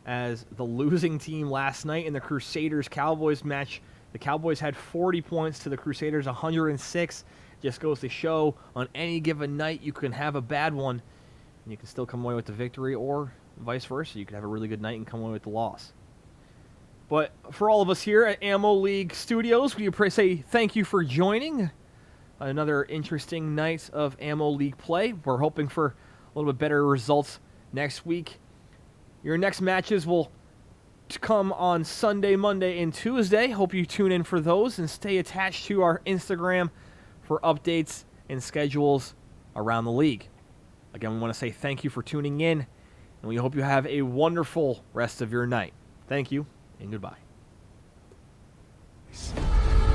as the losing team last night in the Crusaders-Cowboys match. The Cowboys had 40 points to the Crusaders 106. Just goes to show on any given night you can have a bad one and you can still come away with the victory, or vice versa. You could have a really good night and come away with the loss. But for all of us here at Ammo League Studios, we say thank you for joining another interesting night of Ammo League play. We're hoping for a little bit better results next week. Your next matches will come on Sunday, Monday, and Tuesday. Hope you tune in for those and stay attached to our Instagram for updates and schedules around the league. Again, we want to say thank you for tuning in, and we hope you have a wonderful rest of your night. Thank you, and goodbye.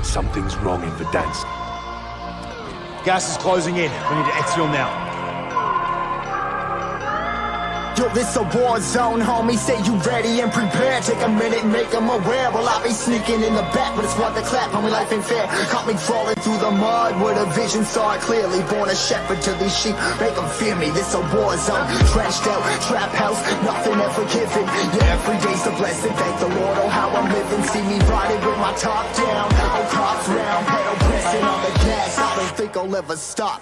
Something's wrong in Verdansk. Gas is closing in. We need to exfil now. Yo, this a war zone, homie. Say you ready and prepared. Take a minute, make them aware. Well, I be sneaking in the back, but it's worth the clap. Homie, life ain't fair. Caught me crawling through the mud with a vision, saw it clearly. Born a shepherd to these sheep, make them fear me. This a war zone, trashed out, trap house, nothing ever given. Yeah, every day's a blessing. Thank the Lord, oh how I'm living. See me riding with my top down, oh cops round, pedal pressing on the gas. I don't think I'll ever stop.